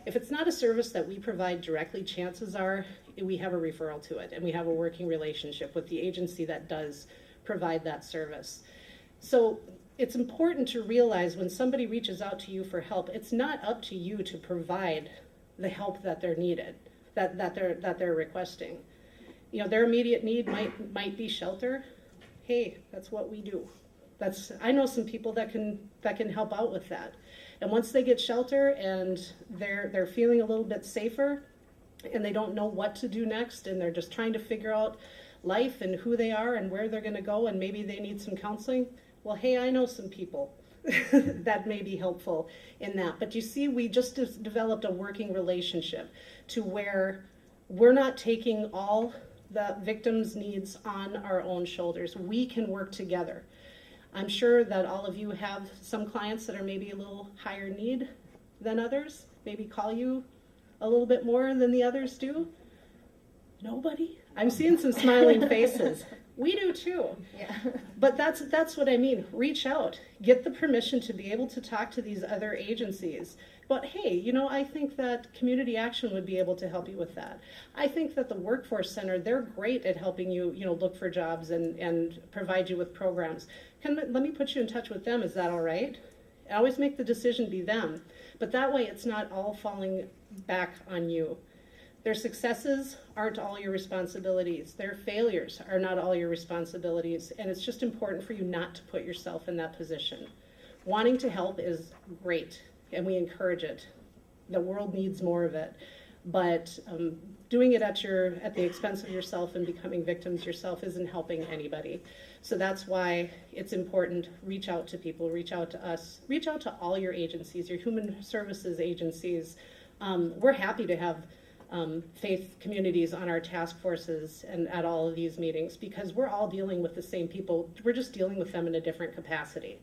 Speaker 3: If it's not a service that we provide directly, chances are we have a referral to it and we have a working relationship with the agency that does provide that service. So it's important to realize when somebody reaches out to you for help, it's not up to you to provide the help that they're needed, that they're requesting. Their immediate need might be shelter. Hey, that's what we do. I know some people that can help out with that. And once they get shelter and they're feeling a little bit safer and they don't know what to do next and they're just trying to figure out life and who they are and where they're going to go and maybe they need some counseling, well, hey, I know some people that may be helpful in that. But you see, we just developed a working relationship to where we're not taking all the victim's needs on our own shoulders. We can work together. I'm sure that all of you have some clients that are maybe a little higher need than others, maybe call you a little bit more than the others do. Nobody? I'm seeing some smiling faces. We do too.
Speaker 2: Yeah.
Speaker 3: But that's what I mean. Reach out. Get the permission to be able to talk to these other agencies. But hey, I think that Community Action would be able to help you with that. I think that the Workforce Center, they're great at helping you, look for jobs and provide you with programs. Let me put you in touch with them. Is that all right? I always make the decision be them. But that way it's not all falling back on you. Their successes aren't all your responsibilities. Their failures are not all your responsibilities. And it's just important for you not to put yourself in that position. Wanting to help is great, and we encourage it. The world needs more of it. But doing it at the expense of yourself and becoming victims yourself isn't helping anybody. So that's why it's important. Reach out to people, reach out to us, reach out to all your agencies, your human services agencies. We're happy to have faith communities on our task forces and at all of these meetings because we're all dealing with the same people. We're just dealing with them in a different capacity.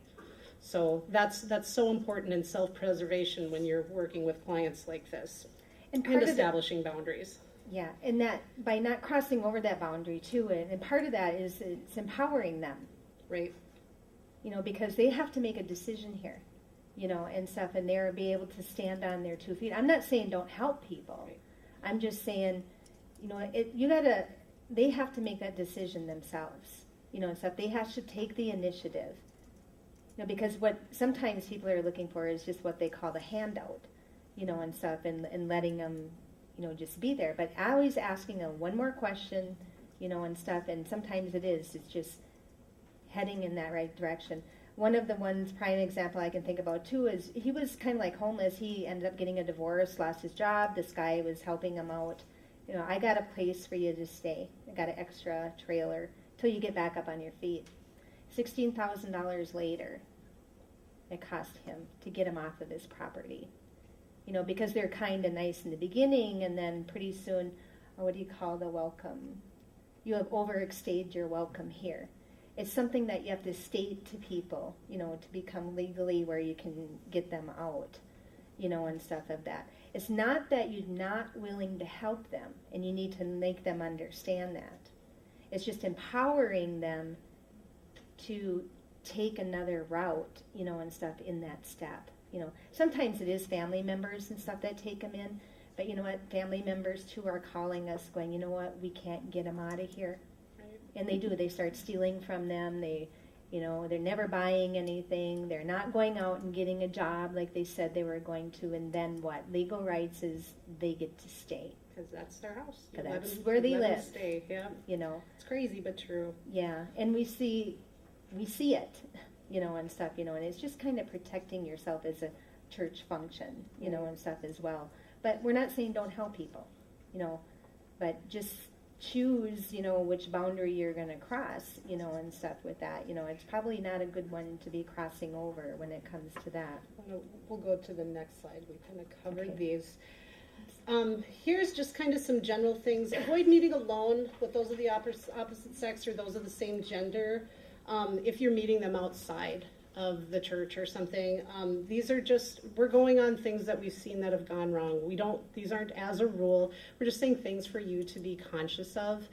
Speaker 3: So that's so important in self-preservation when you're working with clients like this and establishing boundaries.
Speaker 2: Yeah, and that by not crossing over that boundary too, and part of that is it's empowering them.
Speaker 3: Right.
Speaker 2: Because they have to make a decision here, and stuff, and they're be able to stand on their 2 feet. I'm not saying don't help people. Right. I'm just saying, they have to make that decision themselves, and stuff. They have to take the initiative, because what sometimes people are looking for is just what they call the handout, and stuff, and letting them, just be there. But always asking them one more question, and stuff, and sometimes it's just heading in that right direction. One of the prime example I can think about too is he was kind of like homeless. He ended up getting a divorce, lost his job. This guy was helping him out. I got a place for you to stay. I got an extra trailer till you get back up on your feet. $16,000 later, it cost him to get him off of his property. Because they're kind and nice in the beginning, and then pretty soon, what do you call the welcome? You have overstayed your welcome here. It's something that you have to state to people, to become legally where you can get them out, and stuff of that. It's not that you're not willing to help them, and you need to make them understand that. It's just empowering them to take another route, and stuff in that step. Sometimes it is family members and stuff that take them in, but you know what? Family members too are calling us going, you know what? We can't get them out of here.
Speaker 3: Right.
Speaker 2: And they do. They start stealing from them. They're never buying anything. They're not going out and getting a job like they said they were going to. And then what? Legal rights is they get to stay.
Speaker 3: Because that's their house.
Speaker 2: Because that's where they live.
Speaker 3: Stay. Yeah. It's crazy but true.
Speaker 2: Yeah, and we see it, and stuff, and it's just kind of protecting yourself as a church function, and stuff as well. But we're not saying don't help people, but just choose, which boundary you're going to cross, and stuff with that. It's probably not a good one to be crossing over when it comes to that.
Speaker 3: We'll go to the next slide. We kind of covered these. Here's just kind of some general things. Avoid meeting alone with those of the opposite sex or those of the same gender. If you're meeting them outside of the church or something, these are just, we're going on things that we've seen that have gone wrong. These aren't as a rule. We're just saying things for you to be conscious of.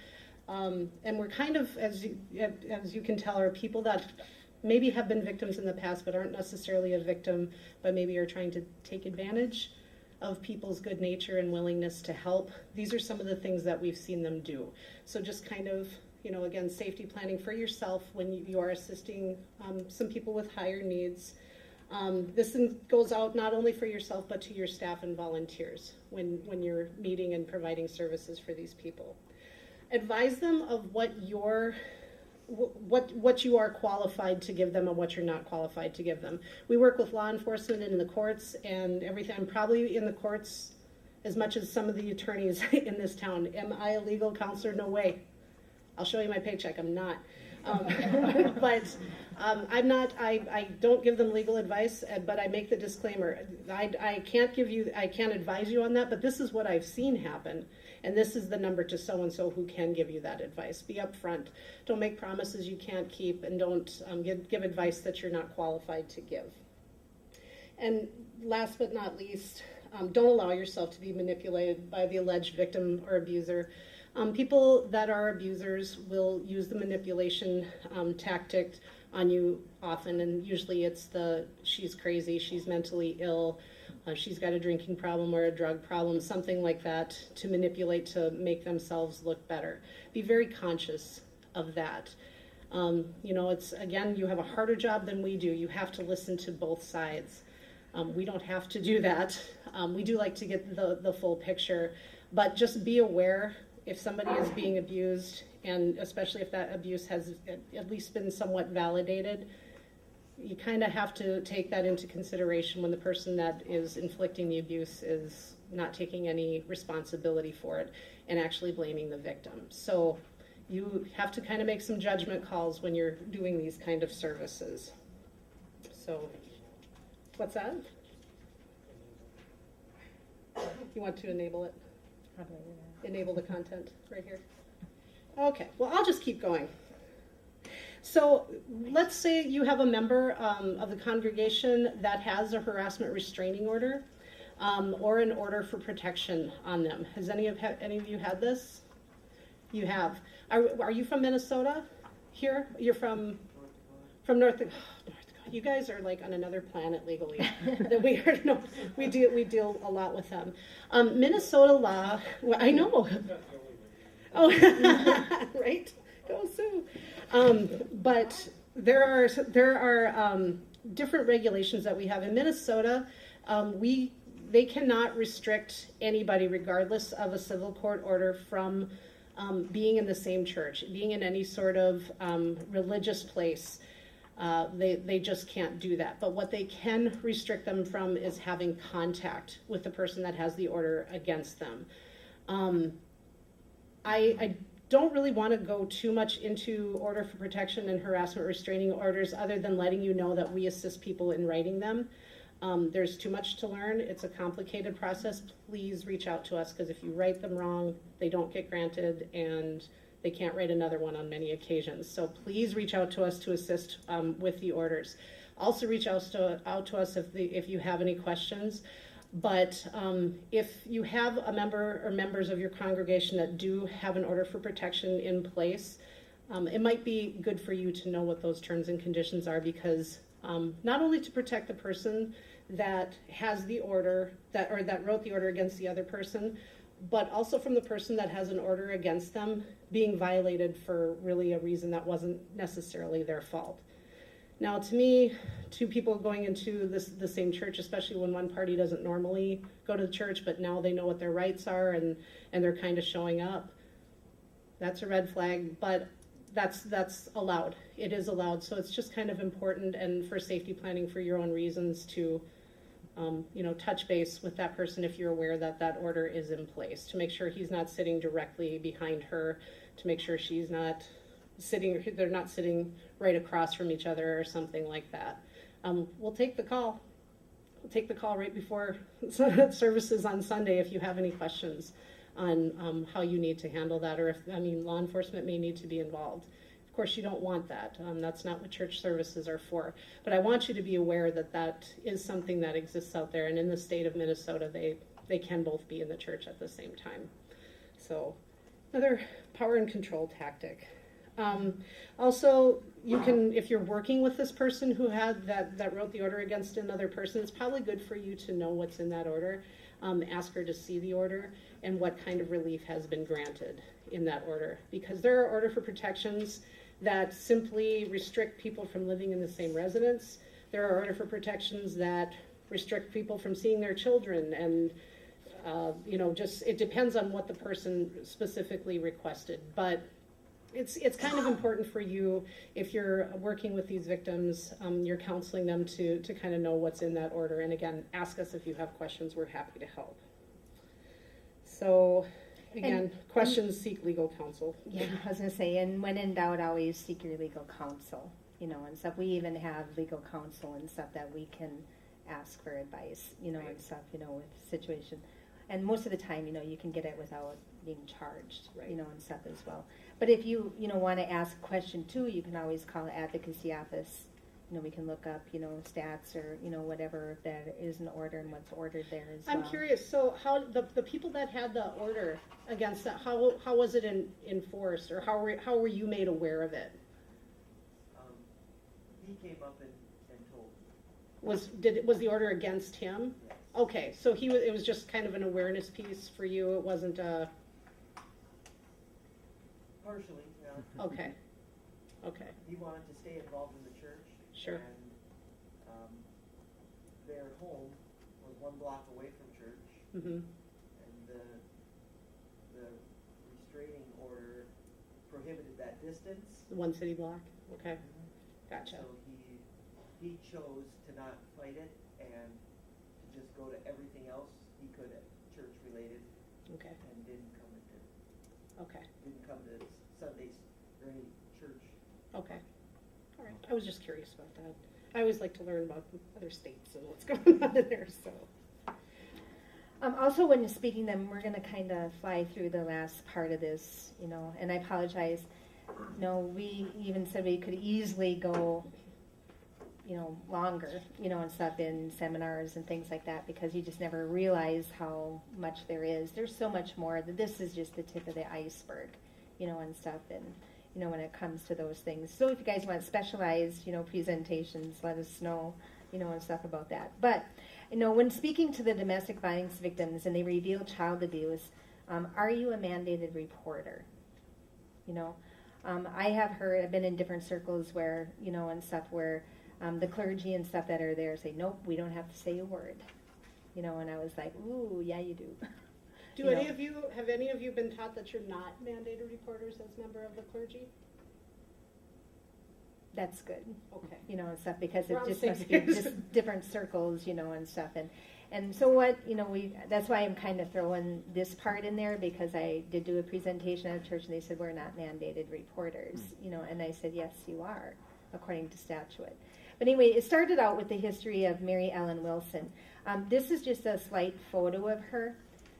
Speaker 3: And we're kind of, as you can tell, are people that maybe have been victims in the past but aren't necessarily a victim, but maybe are trying to take advantage of people's good nature and willingness to help. These are some of the things that we've seen them do. So just kind of, again, safety planning for yourself when you are assisting some people with higher needs. This goes out not only for yourself, but to your staff and volunteers when you're meeting and providing services for these people. Advise them of what you are qualified to give them and what you're not qualified to give them. We work with law enforcement and in the courts and everything. I'm probably in the courts as much as some of the attorneys in this town. Am I a legal counselor? No way. I'll show you my paycheck. I'm not. But I'm not, I don't give them legal advice, but I make the disclaimer. I can't advise you on that, but this is what I've seen happen. And this is the number to so-and-so who can give you that advice. Be upfront. Don't make promises you can't keep, and don't give advice that you're not qualified to give. And last but not least, don't allow yourself to be manipulated by the alleged victim or abuser. People that are abusers will use the manipulation tactic on you often, and usually it's she's crazy, she's mentally ill, she's got a drinking problem or a drug problem, something like that, to manipulate to make themselves look better. Be very conscious of that. It's, again, you have a harder job than we do. You have to listen to both sides. We don't have to do that. We do like to get the full picture, but just be aware if somebody is being abused, and especially if that abuse has at least been somewhat validated. You kind of have to take that into consideration when the person that is inflicting the abuse is not taking any responsibility for it and actually blaming the victim. So you have to kind of make some judgment calls when you're doing these kind of services. So, what's that? You want to enable it? Enable the content right here. Okay, well, I'll just keep going. So let's say you have a member of the congregation that has a harassment restraining order or an order for protection on them. Has any of you had this? You have. Are you from Minnesota? Here? You're from North Dakota. You guys are like on another planet legally. That we deal a lot with them. Minnesota law. Well, I know. Oh, right. Go Sue. But there are different regulations that we have in Minnesota. They cannot restrict anybody, regardless of a civil court order, from being in the same church, being in any sort of religious place. They just can't do that. But what they can restrict them from is having contact with the person that has the order against them. I don't really want to go too much into order for protection and harassment restraining orders, other than letting you know that we assist people in writing them. There's too much to learn. It's a complicated process. Please reach out to us, because if you write them wrong, they don't get granted, and they can't write another one on many occasions. So please reach out to us to assist with the orders. Also reach out to us if you have any questions. But if you have a member or members of your congregation that do have an order for protection in place, It might be good for you to know what those terms and conditions are, because not only to protect the person that has the order, that wrote the order against the other person, but also from the person that has an order against them being violated for really a reason that wasn't necessarily their fault. Now, to me, two people going into the same church, especially when one party doesn't normally go to the church, but now they know what their rights are and they're kind of showing up, that's a red flag, but that's allowed. It is allowed. So it's just kind of important, and for safety planning for your own reasons, to touch base with that person if you're aware that that order is in place, to make sure he's not sitting directly behind her, to make sure they're not sitting right across from each other or something like that. We'll take the call. We'll take the call right before services on Sunday if you have any questions on how you need to handle that, or if, law enforcement may need to be involved. Of course, you don't want that. That's not what church services are for. But I want you to be aware that that is something that exists out there, and in the state of Minnesota, they can both be in the church at the same time. So, another power and control tactic. Also, you can, if you're working with this person who had that wrote the order against another person, it's probably good for you to know what's in that order. Ask her to see the order and what kind of relief has been granted in that order, because there are order for protections that simply restrict people from living in the same residence. There are order for protections that restrict people from seeing their children, and it depends on what the person specifically requested. But it's kind of important for you, if you're working with these victims, you're counseling them to kind of know what's in that order. And again, ask us if you have questions. We're happy to help. So again, questions, seek legal counsel.
Speaker 2: Yeah, I was going to say, and when in doubt, always seek your legal counsel, and stuff. We even have legal counsel and stuff that we can ask for advice,
Speaker 3: Right.
Speaker 2: and stuff, with situation. And most of the time, you can get it without being charged,
Speaker 3: Right.
Speaker 2: and stuff as well. But if you, want to ask a question too, you can always call the advocacy office. We can look up, stats or, whatever that is in order and what's ordered there as well.
Speaker 3: I'm curious, so how the people that had the order against that, how was it enforced, or how were you made aware of it?
Speaker 4: He came up and told me.
Speaker 3: Was the order against him?
Speaker 4: Yes.
Speaker 3: Okay, so it was just kind of an awareness piece for you. It wasn't a.
Speaker 4: Partially, yeah.
Speaker 3: Okay.
Speaker 4: He wanted to stay involved in the church.
Speaker 3: Sure.
Speaker 4: And their home was 1 block away from church.
Speaker 3: Mm-hmm.
Speaker 4: And the restraining order prohibited that distance.
Speaker 3: The 1 city block. Okay. Gotcha.
Speaker 4: So he chose to not fight it and to just go to everything else he could church related.
Speaker 3: Okay.
Speaker 4: And didn't come to Sundays or any church.
Speaker 3: Okay. All right. I was just curious about that. I always like to learn about other states and what's going on in there. So.
Speaker 2: Also, when you're speaking them, we're going to kind of fly through the last part of this, and I apologize. We even said we could easily go, longer, and stuff in seminars and things like that, because you just never realize how much there is. There's so much more. This is just the tip of the iceberg, and stuff, and, when it comes to those things. So if you guys want specialized, presentations, let us know, and stuff about that. But, when speaking to the domestic violence victims and they reveal child abuse, are you a mandated reporter? I have heard, I've been in different circles where, and stuff where the clergy and stuff that are there say, nope, we don't have to say a word. And I was like, ooh, yeah, you do.
Speaker 3: Have any of you been taught that you're not mandated reporters as member of the clergy?
Speaker 2: That's good.
Speaker 3: Okay.
Speaker 2: And stuff, because
Speaker 3: We're
Speaker 2: it
Speaker 3: on
Speaker 2: just
Speaker 3: the
Speaker 2: must
Speaker 3: same
Speaker 2: be
Speaker 3: page.
Speaker 2: just different circles, and stuff. And so what, that's why I'm kind of throwing this part in there, because I did do a presentation at a church and they said, we're not mandated reporters, and I said, yes, you are, according to statute. But anyway, it started out with the history of Mary Ellen Wilson. This is just a slight photo of her,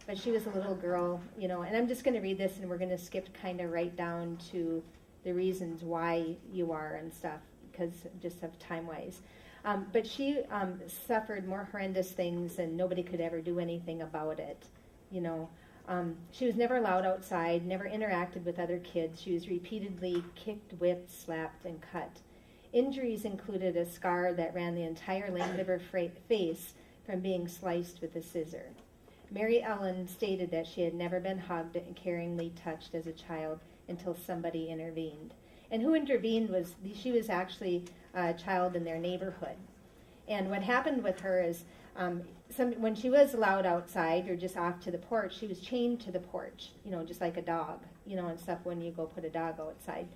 Speaker 2: but she was a little girl, and I'm just going to read this and we're going to skip kind of right down to the reasons why you are and stuff, because just of time-wise. But she suffered more horrendous things and nobody could ever do anything about it, She was never allowed outside, never interacted with other kids. She was repeatedly kicked, whipped, slapped, and cut. Injuries included a scar that ran the entire length of her face from being sliced with a scissor. Mary Ellen stated that she had never been hugged and caringly touched as a child until somebody intervened. And who intervened was, she was actually a child in their neighborhood. And what happened with her is, when she was allowed outside or just off to the porch, she was chained to the porch, just like a dog, and stuff when you go put a dog outside.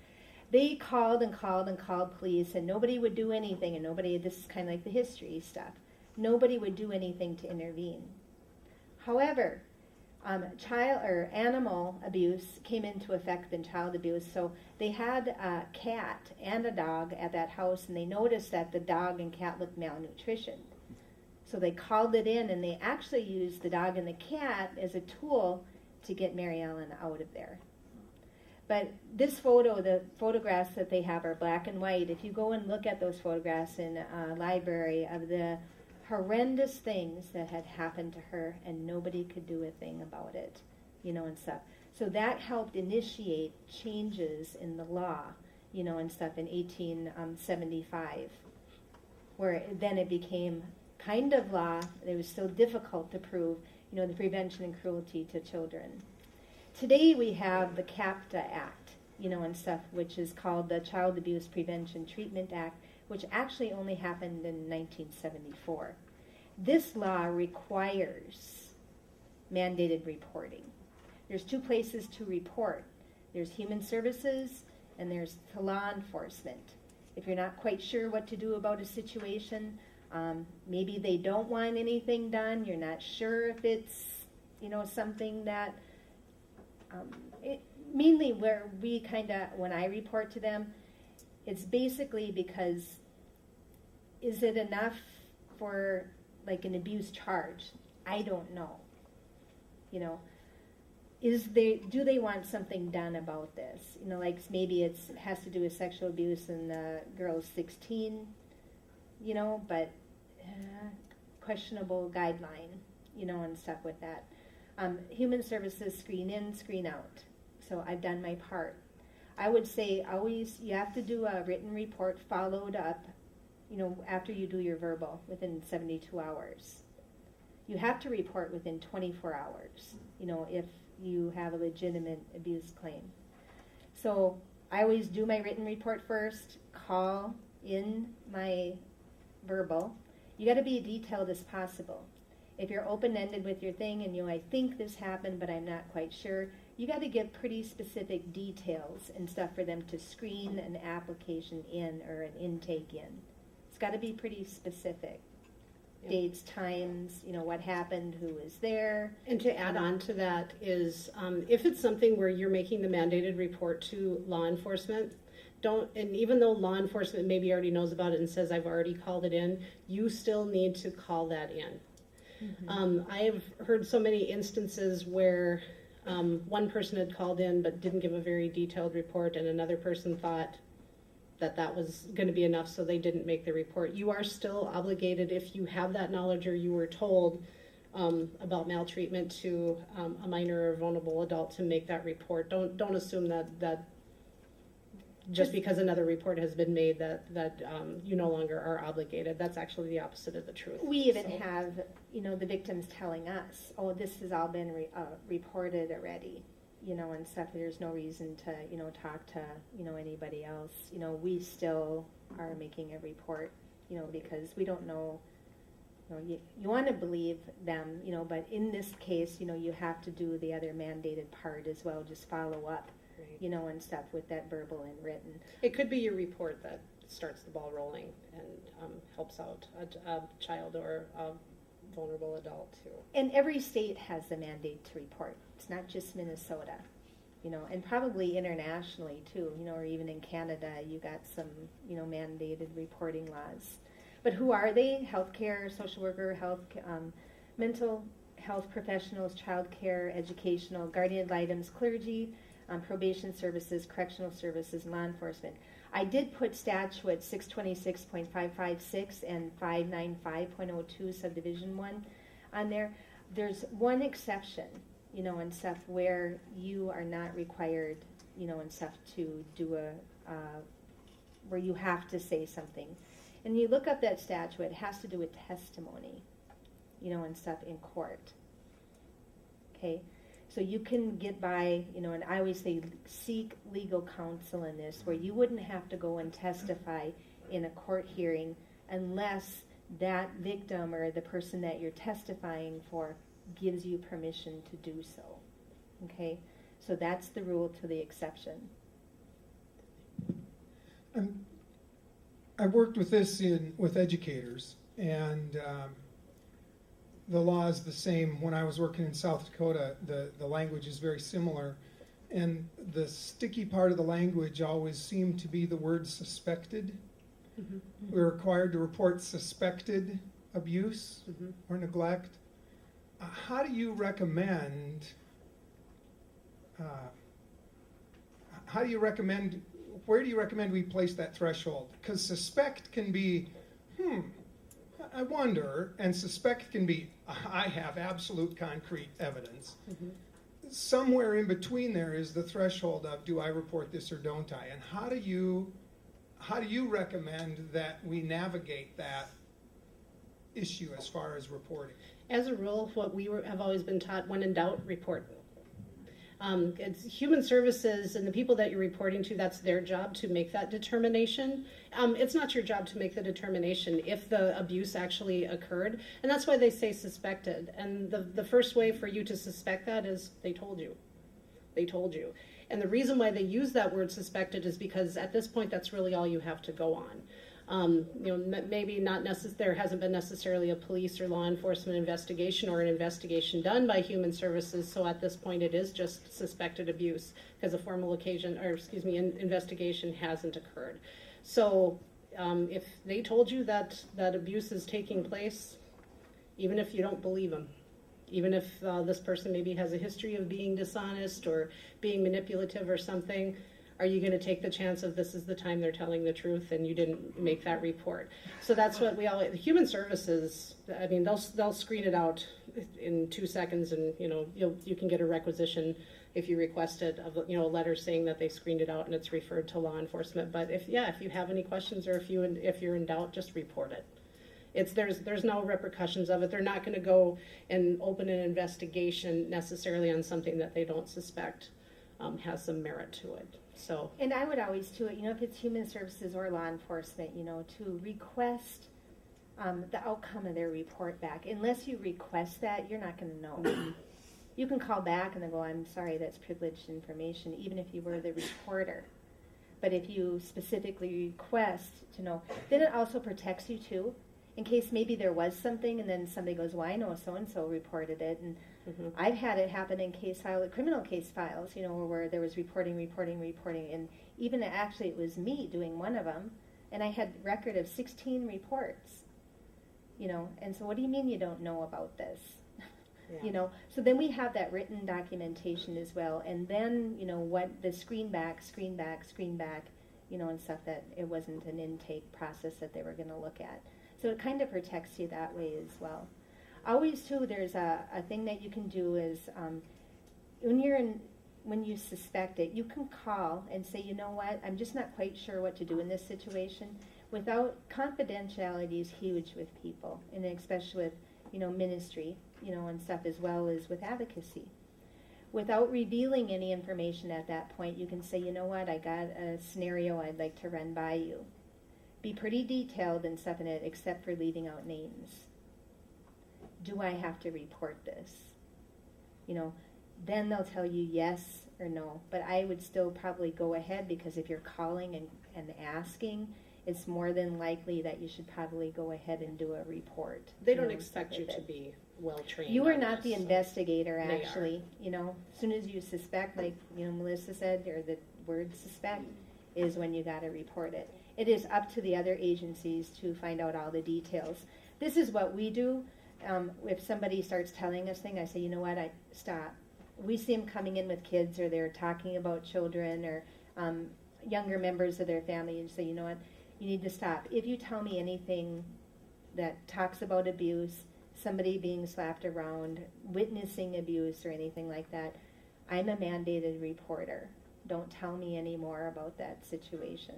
Speaker 2: They called and called and called police, and nobody would do anything, and this is kind of like the history stuff. Nobody would do anything to intervene. However, child or animal abuse came into effect in child abuse, so they had a cat and a dog at that house, and they noticed that the dog and cat looked malnutrition. So they called it in, and they actually used the dog and the cat as a tool to get Mary Ellen out of there. But this the photographs that they have are black and white. If you go and look at those photographs in a library of the horrendous things that had happened to her, and nobody could do a thing about it, and stuff. So that helped initiate changes in the law, and stuff in 1875, where then it became kind of law. It was so difficult to prove, the prevention and cruelty to children. Today we have the CAPTA Act, and stuff, which is called the Child Abuse Prevention Treatment Act, which actually only happened in 1974. This law requires mandated reporting. There's two places to report. There's Human Services and there's to law enforcement. If you're not quite sure what to do about a situation, maybe they don't want anything done, you're not sure if it's, something that, mainly where we when I report to them, it's basically because, is it enough for like an abuse charge? I don't know. Do they want something done about this? Like maybe it has to do with sexual abuse and the girl's 16, but questionable guideline, and stuff with that. Human Services screen in, screen out. So I've done my part. I would say always you have to do a written report followed up, after you do your verbal within 72 hours. You have to report within 24 hours, if you have a legitimate abuse claim. So I always do my written report first, call in my verbal. You got to be detailed as possible. If you're open-ended with your thing and I think this happened, but I'm not quite sure, you got to give pretty specific details and stuff for them to screen an application in or an intake in. It's got to be pretty specific. Yep. Dates, times, what happened, who was there.
Speaker 3: And to add on to that is, if it's something where you're making the mandated report to law enforcement, and even though law enforcement maybe already knows about it and says I've already called it in, you still need to call that in. Mm-hmm. I have heard so many instances where one person had called in but didn't give a very detailed report, and another person thought that was going to be enough, so they didn't make the report. You are still obligated, if you have that knowledge or you were told about maltreatment to a minor or vulnerable adult, to make that report. Don't assume that just because another report has been made that you no longer are obligated. That's actually the opposite of the truth.
Speaker 2: We even have, the victims telling us, oh, this has all been reported already, and stuff. There's no reason to, talk to, anybody else. We still are making a report, because we don't know, you want to believe them, but in this case, you have to do the other mandated part as well, just follow up. Right. And stuff with that verbal and written.
Speaker 3: It could be your report that starts the ball rolling and helps out a child or a vulnerable adult too.
Speaker 2: And every state has the mandate to report. It's not just Minnesota, and probably internationally too, or even in Canada, you got some, mandated reporting laws. But who are they? Healthcare, social worker, mental health professionals, child care, educational, guardian ad litems, clergy, probation services, correctional services, and law enforcement. I did put statute 626.556 and 595.02 subdivision 1 on there. There's one exception, and stuff where you are not required, and stuff to do where you have to say something. And you look up that statute, it has to do with testimony, and stuff in court. Okay? So you can get by, and I always say seek legal counsel in this, where you wouldn't have to go and testify in a court hearing unless that victim or the person that you're testifying for gives you permission to do so. Okay? So that's the rule to the exception.
Speaker 5: I've worked with this with educators, and the law is the same. When I was working in South Dakota, the language is very similar, and the sticky part of the language always seemed to be the word suspected. Mm-hmm. We're required to report suspected abuse or neglect. How do you recommend? Where do you recommend we place that threshold? Because suspect can be, I wonder, and suspect can be, I have absolute concrete evidence. Mm-hmm. Somewhere in between there is the threshold of, do I report this or don't I? And how do you recommend that we navigate that issue as far as reporting?
Speaker 3: As a rule, what we have always been taught, when in doubt, report. It's human services and the people that you're reporting to, that's their job to make that determination. It's not your job to make the determination if the abuse actually occurred. And that's why they say suspected. And the first way for you to suspect that is they told you. They told you. And the reason why they use that word suspected is because at this point, that's really all you have to go on. Maybe not there hasn't been necessarily a police or law enforcement investigation or an investigation done by human services. So at this point, it is just suspected abuse because a formal investigation hasn't occurred. So if they told you that abuse is taking place, even if you don't believe them, even if this person maybe has a history of being dishonest or being manipulative or something, are you going to take the chance of this is the time they're telling the truth and you didn't make that report? So that's what human services, I mean, they'll screen it out in 2 seconds, and you can get a requisition if you request it of a letter saying that they screened it out and it's referred to law enforcement. But if you have any questions or if you're in doubt, just report it. There's no repercussions of it. They're not going to go and open an investigation necessarily on something that they don't suspect has some merit to it. So. And
Speaker 2: I would always too, if it's human services or law enforcement, to request the outcome of their report back. Unless you request that, you're not going to know. You can call back and they go, I'm sorry, that's privileged information, even if you were the reporter. But if you specifically request to know, then it also protects you too, in case maybe there was something and then somebody goes, well, I know so-and-so reported it. And I've had it happen in criminal case files, where there was reporting, and even actually it was me doing one of them, and I had record of 16 reports, and so what do you mean you don't know about this? Yeah. So then we have that written documentation as well, and then, what the screen back, and stuff, that it wasn't an intake process that they were going to look at. So it kind of protects you that way as well. Always too, there's a thing that you can do is when you suspect it, you can call and say, you know what, I'm just not quite sure what to do in this situation. Confidentiality is huge with people, and especially with ministry, and stuff, as well as with advocacy. Without revealing any information at that point, you can say, you know what, I got a scenario I'd like to run by you. Be pretty detailed and stuff in it, except for leaving out names. Do I have to report this? Then they'll tell you yes or no. But I would still probably go ahead, because if you're calling and asking, it's more than likely that you should probably go ahead and do a report.
Speaker 3: They don't expect you to be well-trained.
Speaker 2: You are not the investigator, actually. As soon as you suspect, like Melissa said, or the word suspect, is when you got to report it. It is up to the other agencies to find out all the details. This is what we do. If somebody starts telling us things, I say, you know what, stop. We see them coming in with kids, or they're talking about children or younger members of their family, and say, you know what, you need to stop. If you tell me anything that talks about abuse, somebody being slapped around, witnessing abuse or anything like that, I'm a mandated reporter. Don't tell me any more about that situation.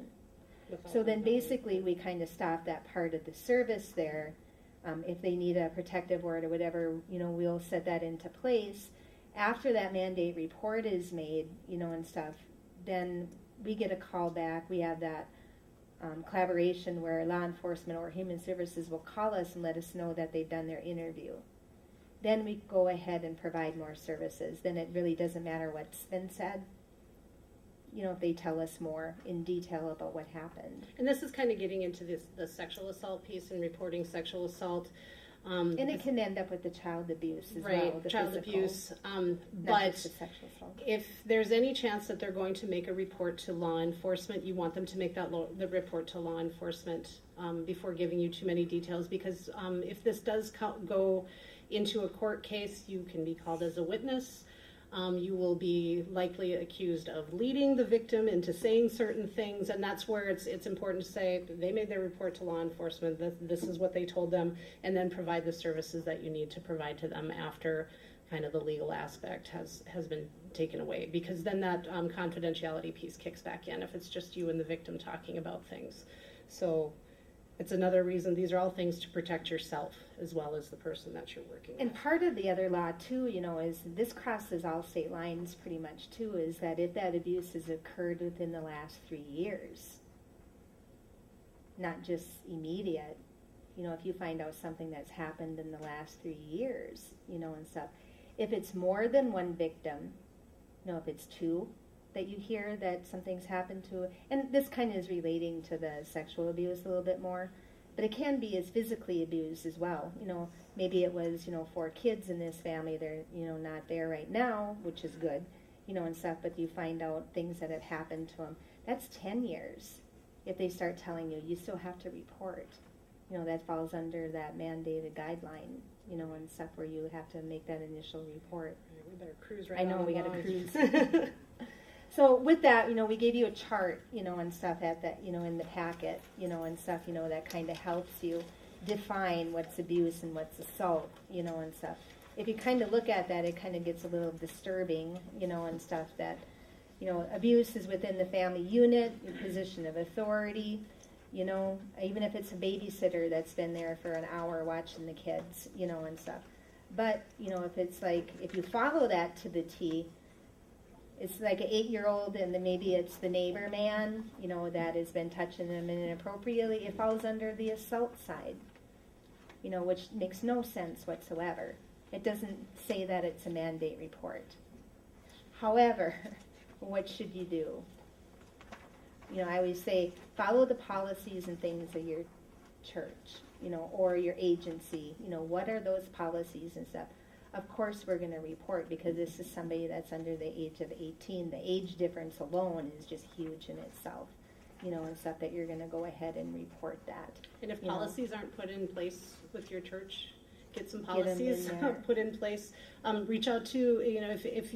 Speaker 2: So then basically we kind of stop that part of the service there. If they need a protective order or whatever, we'll set that into place. After that mandate report is made, and stuff, then we get a call back. We have that collaboration where law enforcement or human services will call us and let us know that they've done their interview. Then we go ahead and provide more services. Then it really doesn't matter what's been said. If they tell us more in detail about what happened.
Speaker 3: And this is kind of getting into the sexual assault piece and reporting sexual assault.
Speaker 2: And it can end up with the child abuse as well.
Speaker 3: Right,
Speaker 2: the
Speaker 3: child
Speaker 2: physical,
Speaker 3: abuse.
Speaker 2: not
Speaker 3: But
Speaker 2: just the sexual assault.
Speaker 3: if there's any chance that they're going to make a report to law enforcement, you want them to make the report to law enforcement before giving you too many details, because if this does go into a court case, you can be called as a witness. You will be likely accused of leading the victim into saying certain things, and that's where it's important to say they made their report to law enforcement, this is what they told them, and then provide the services that you need to provide to them after kind of the legal aspect has been taken away, because then that confidentiality piece kicks back in if it's just you and the victim talking about things. So it's another reason. These are all things to protect yourself as well as the person that you're working
Speaker 2: And
Speaker 3: with.
Speaker 2: part of the other law too, is this crosses all state lines pretty much too, is that if that abuse has occurred within the last 3 years, not just immediate, if you find out something that's happened in the last 3 years, and stuff. If it's more than one victim, if it's two that you hear that something's happened to, and this kind of is relating to the sexual abuse a little bit more, but it can be as physically abused as well. Maybe it was, 4 kids in this family, they're, not there right now, which is good, and stuff, but you find out things that have happened to them. That's 10 years. If they start telling you, you still have to report. That falls under that mandated guideline, and stuff where you have to make that initial report.
Speaker 3: We better cruise right
Speaker 2: I know,
Speaker 3: on
Speaker 2: we got to
Speaker 3: along.
Speaker 2: cruise. So with that, we gave you a chart, and stuff at that, in the packet, and stuff, that kind of helps you define what's abuse and what's assault, and stuff. If you kind of look at that, it kind of gets a little disturbing, and stuff that, abuse is within the family unit, your position of authority, even if it's a babysitter that's been there for an hour watching the kids, and stuff. But, if it's like, if you follow that to the T, it's like an 8-year-old and then maybe it's the neighbor man, that has been touching them inappropriately, it falls under the assault side, which makes no sense whatsoever. It doesn't say that it's a mandate report. However, what should you do? I always say, follow the policies and things of your church, or your agency. What are those policies and stuff? Of course we're going to report, because this is somebody that's under the age of 18. The age difference alone is just huge in itself, and stuff that you're going to go ahead and report that.
Speaker 3: And if policies aren't put in place with your church, get some
Speaker 2: Get 'em
Speaker 3: policies
Speaker 2: in there.
Speaker 3: put in place. Reach out to, if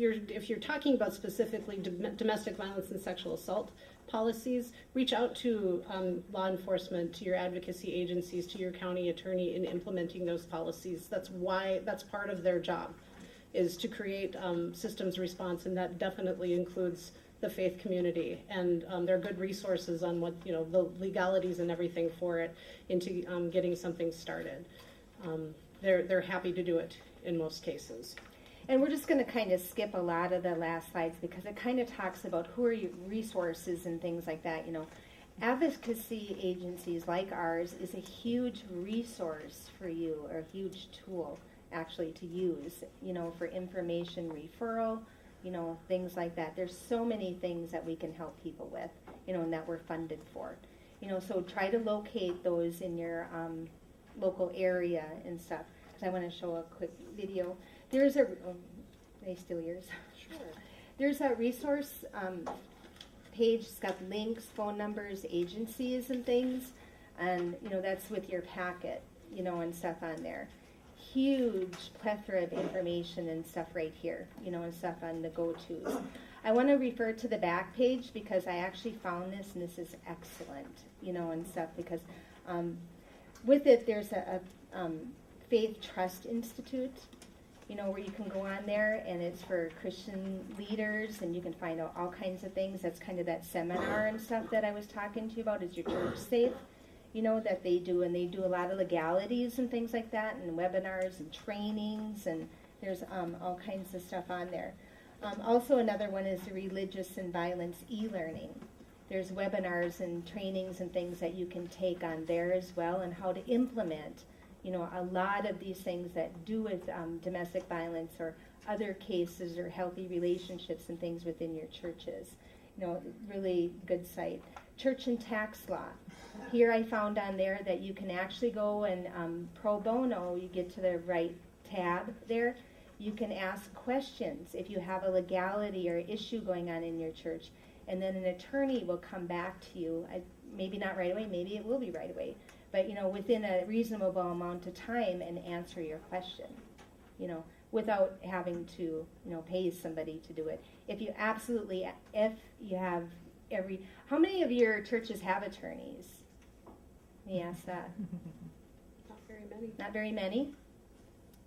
Speaker 3: you're talking about specifically domestic violence and sexual assault policies, reach out to law enforcement, to your advocacy agencies, to your county attorney in implementing those policies. That's part of their job, is to create systems response, and that definitely includes the faith community. And they're good resources on what, the legalities and everything for it, into getting something started. They're happy to do it in most cases.
Speaker 2: And we're just going to kind of skip a lot of the last slides, because it kind of talks about who are your resources and things like that. Advocacy agencies like ours is a huge resource for you, or a huge tool actually to use, for information referral, things like that. There's so many things that we can help people with, and that we're funded for. So try to locate those in your local area and stuff. Because I want to show a quick video. There's may I steal yours?
Speaker 3: Sure.
Speaker 2: There's a resource page. It's got links, phone numbers, agencies, and things, and that's with your packet, and stuff on there. Huge plethora of information and stuff right here, and stuff on the go-tos. I want to refer to the back page, because I actually found this, and this is excellent, and stuff, because with it there's a Faith Trust Institute, where you can go on there, and it's for Christian leaders, and you can find out all kinds of things. That's kind of that seminar and stuff that I was talking to you about. Is your church safe? That they do, and they do a lot of legalities and things like that, and webinars and trainings, and there's all kinds of stuff on there. Also, another one is the Religious and Violence e-learning. There's webinars and trainings and things that you can take on there as well, and how to implement, a lot of these things that do with domestic violence or other cases or healthy relationships and things within your churches. Really good site. Church and Tax Law. Here I found on there that you can actually go and pro bono, you get to the right tab there, you can ask questions if you have a legality or issue going on in your church, and then an attorney will come back to you, maybe not right away, maybe it will be right away, but within a reasonable amount of time, and answer your question, without having to pay somebody to do it. If you have how many of your churches have attorneys? Let me ask that.
Speaker 3: Not very many.
Speaker 2: Not very many?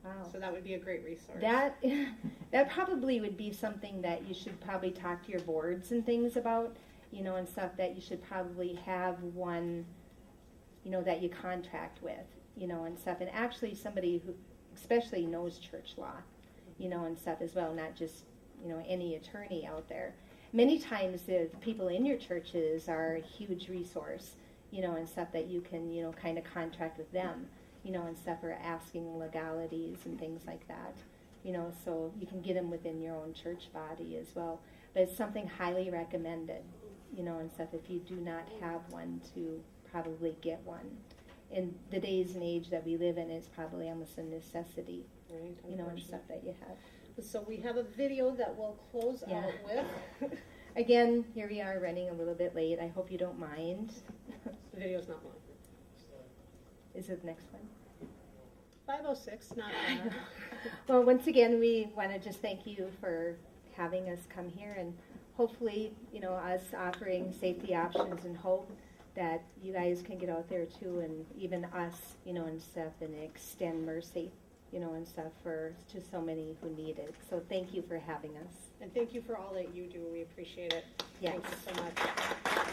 Speaker 2: Wow.
Speaker 3: So that would be a great resource.
Speaker 2: That probably would be something that you should probably talk to your boards and things about, and stuff, that you should probably have one, that you contract with, and stuff. And actually somebody who especially knows church law, and stuff as well, not just, any attorney out there. Many times the people in your churches are a huge resource, and stuff that you can, kind of contract with them, and stuff, or asking legalities and things like that, so you can get them within your own church body as well. But it's something highly recommended, and stuff, if you do not have one, to probably get one. In the days and age that we live in, it's probably almost a necessity,
Speaker 3: Right,
Speaker 2: and stuff that you have.
Speaker 3: So we have a video that we'll close out with.
Speaker 2: Again, here we are running a little bit late. I hope you don't mind.
Speaker 3: The video's not long.
Speaker 2: Is it the next one?
Speaker 3: 5:06, not bad.
Speaker 2: Well, once again, we want to just thank you for having us come here, and hopefully, us offering safety options, and hope that you guys can get out there too, and even us, and stuff, and extend mercy, and stuff to so many who need it. So thank you for having us.
Speaker 3: And thank you for all that you do. We appreciate it.
Speaker 2: Yes.
Speaker 3: Thank you so much.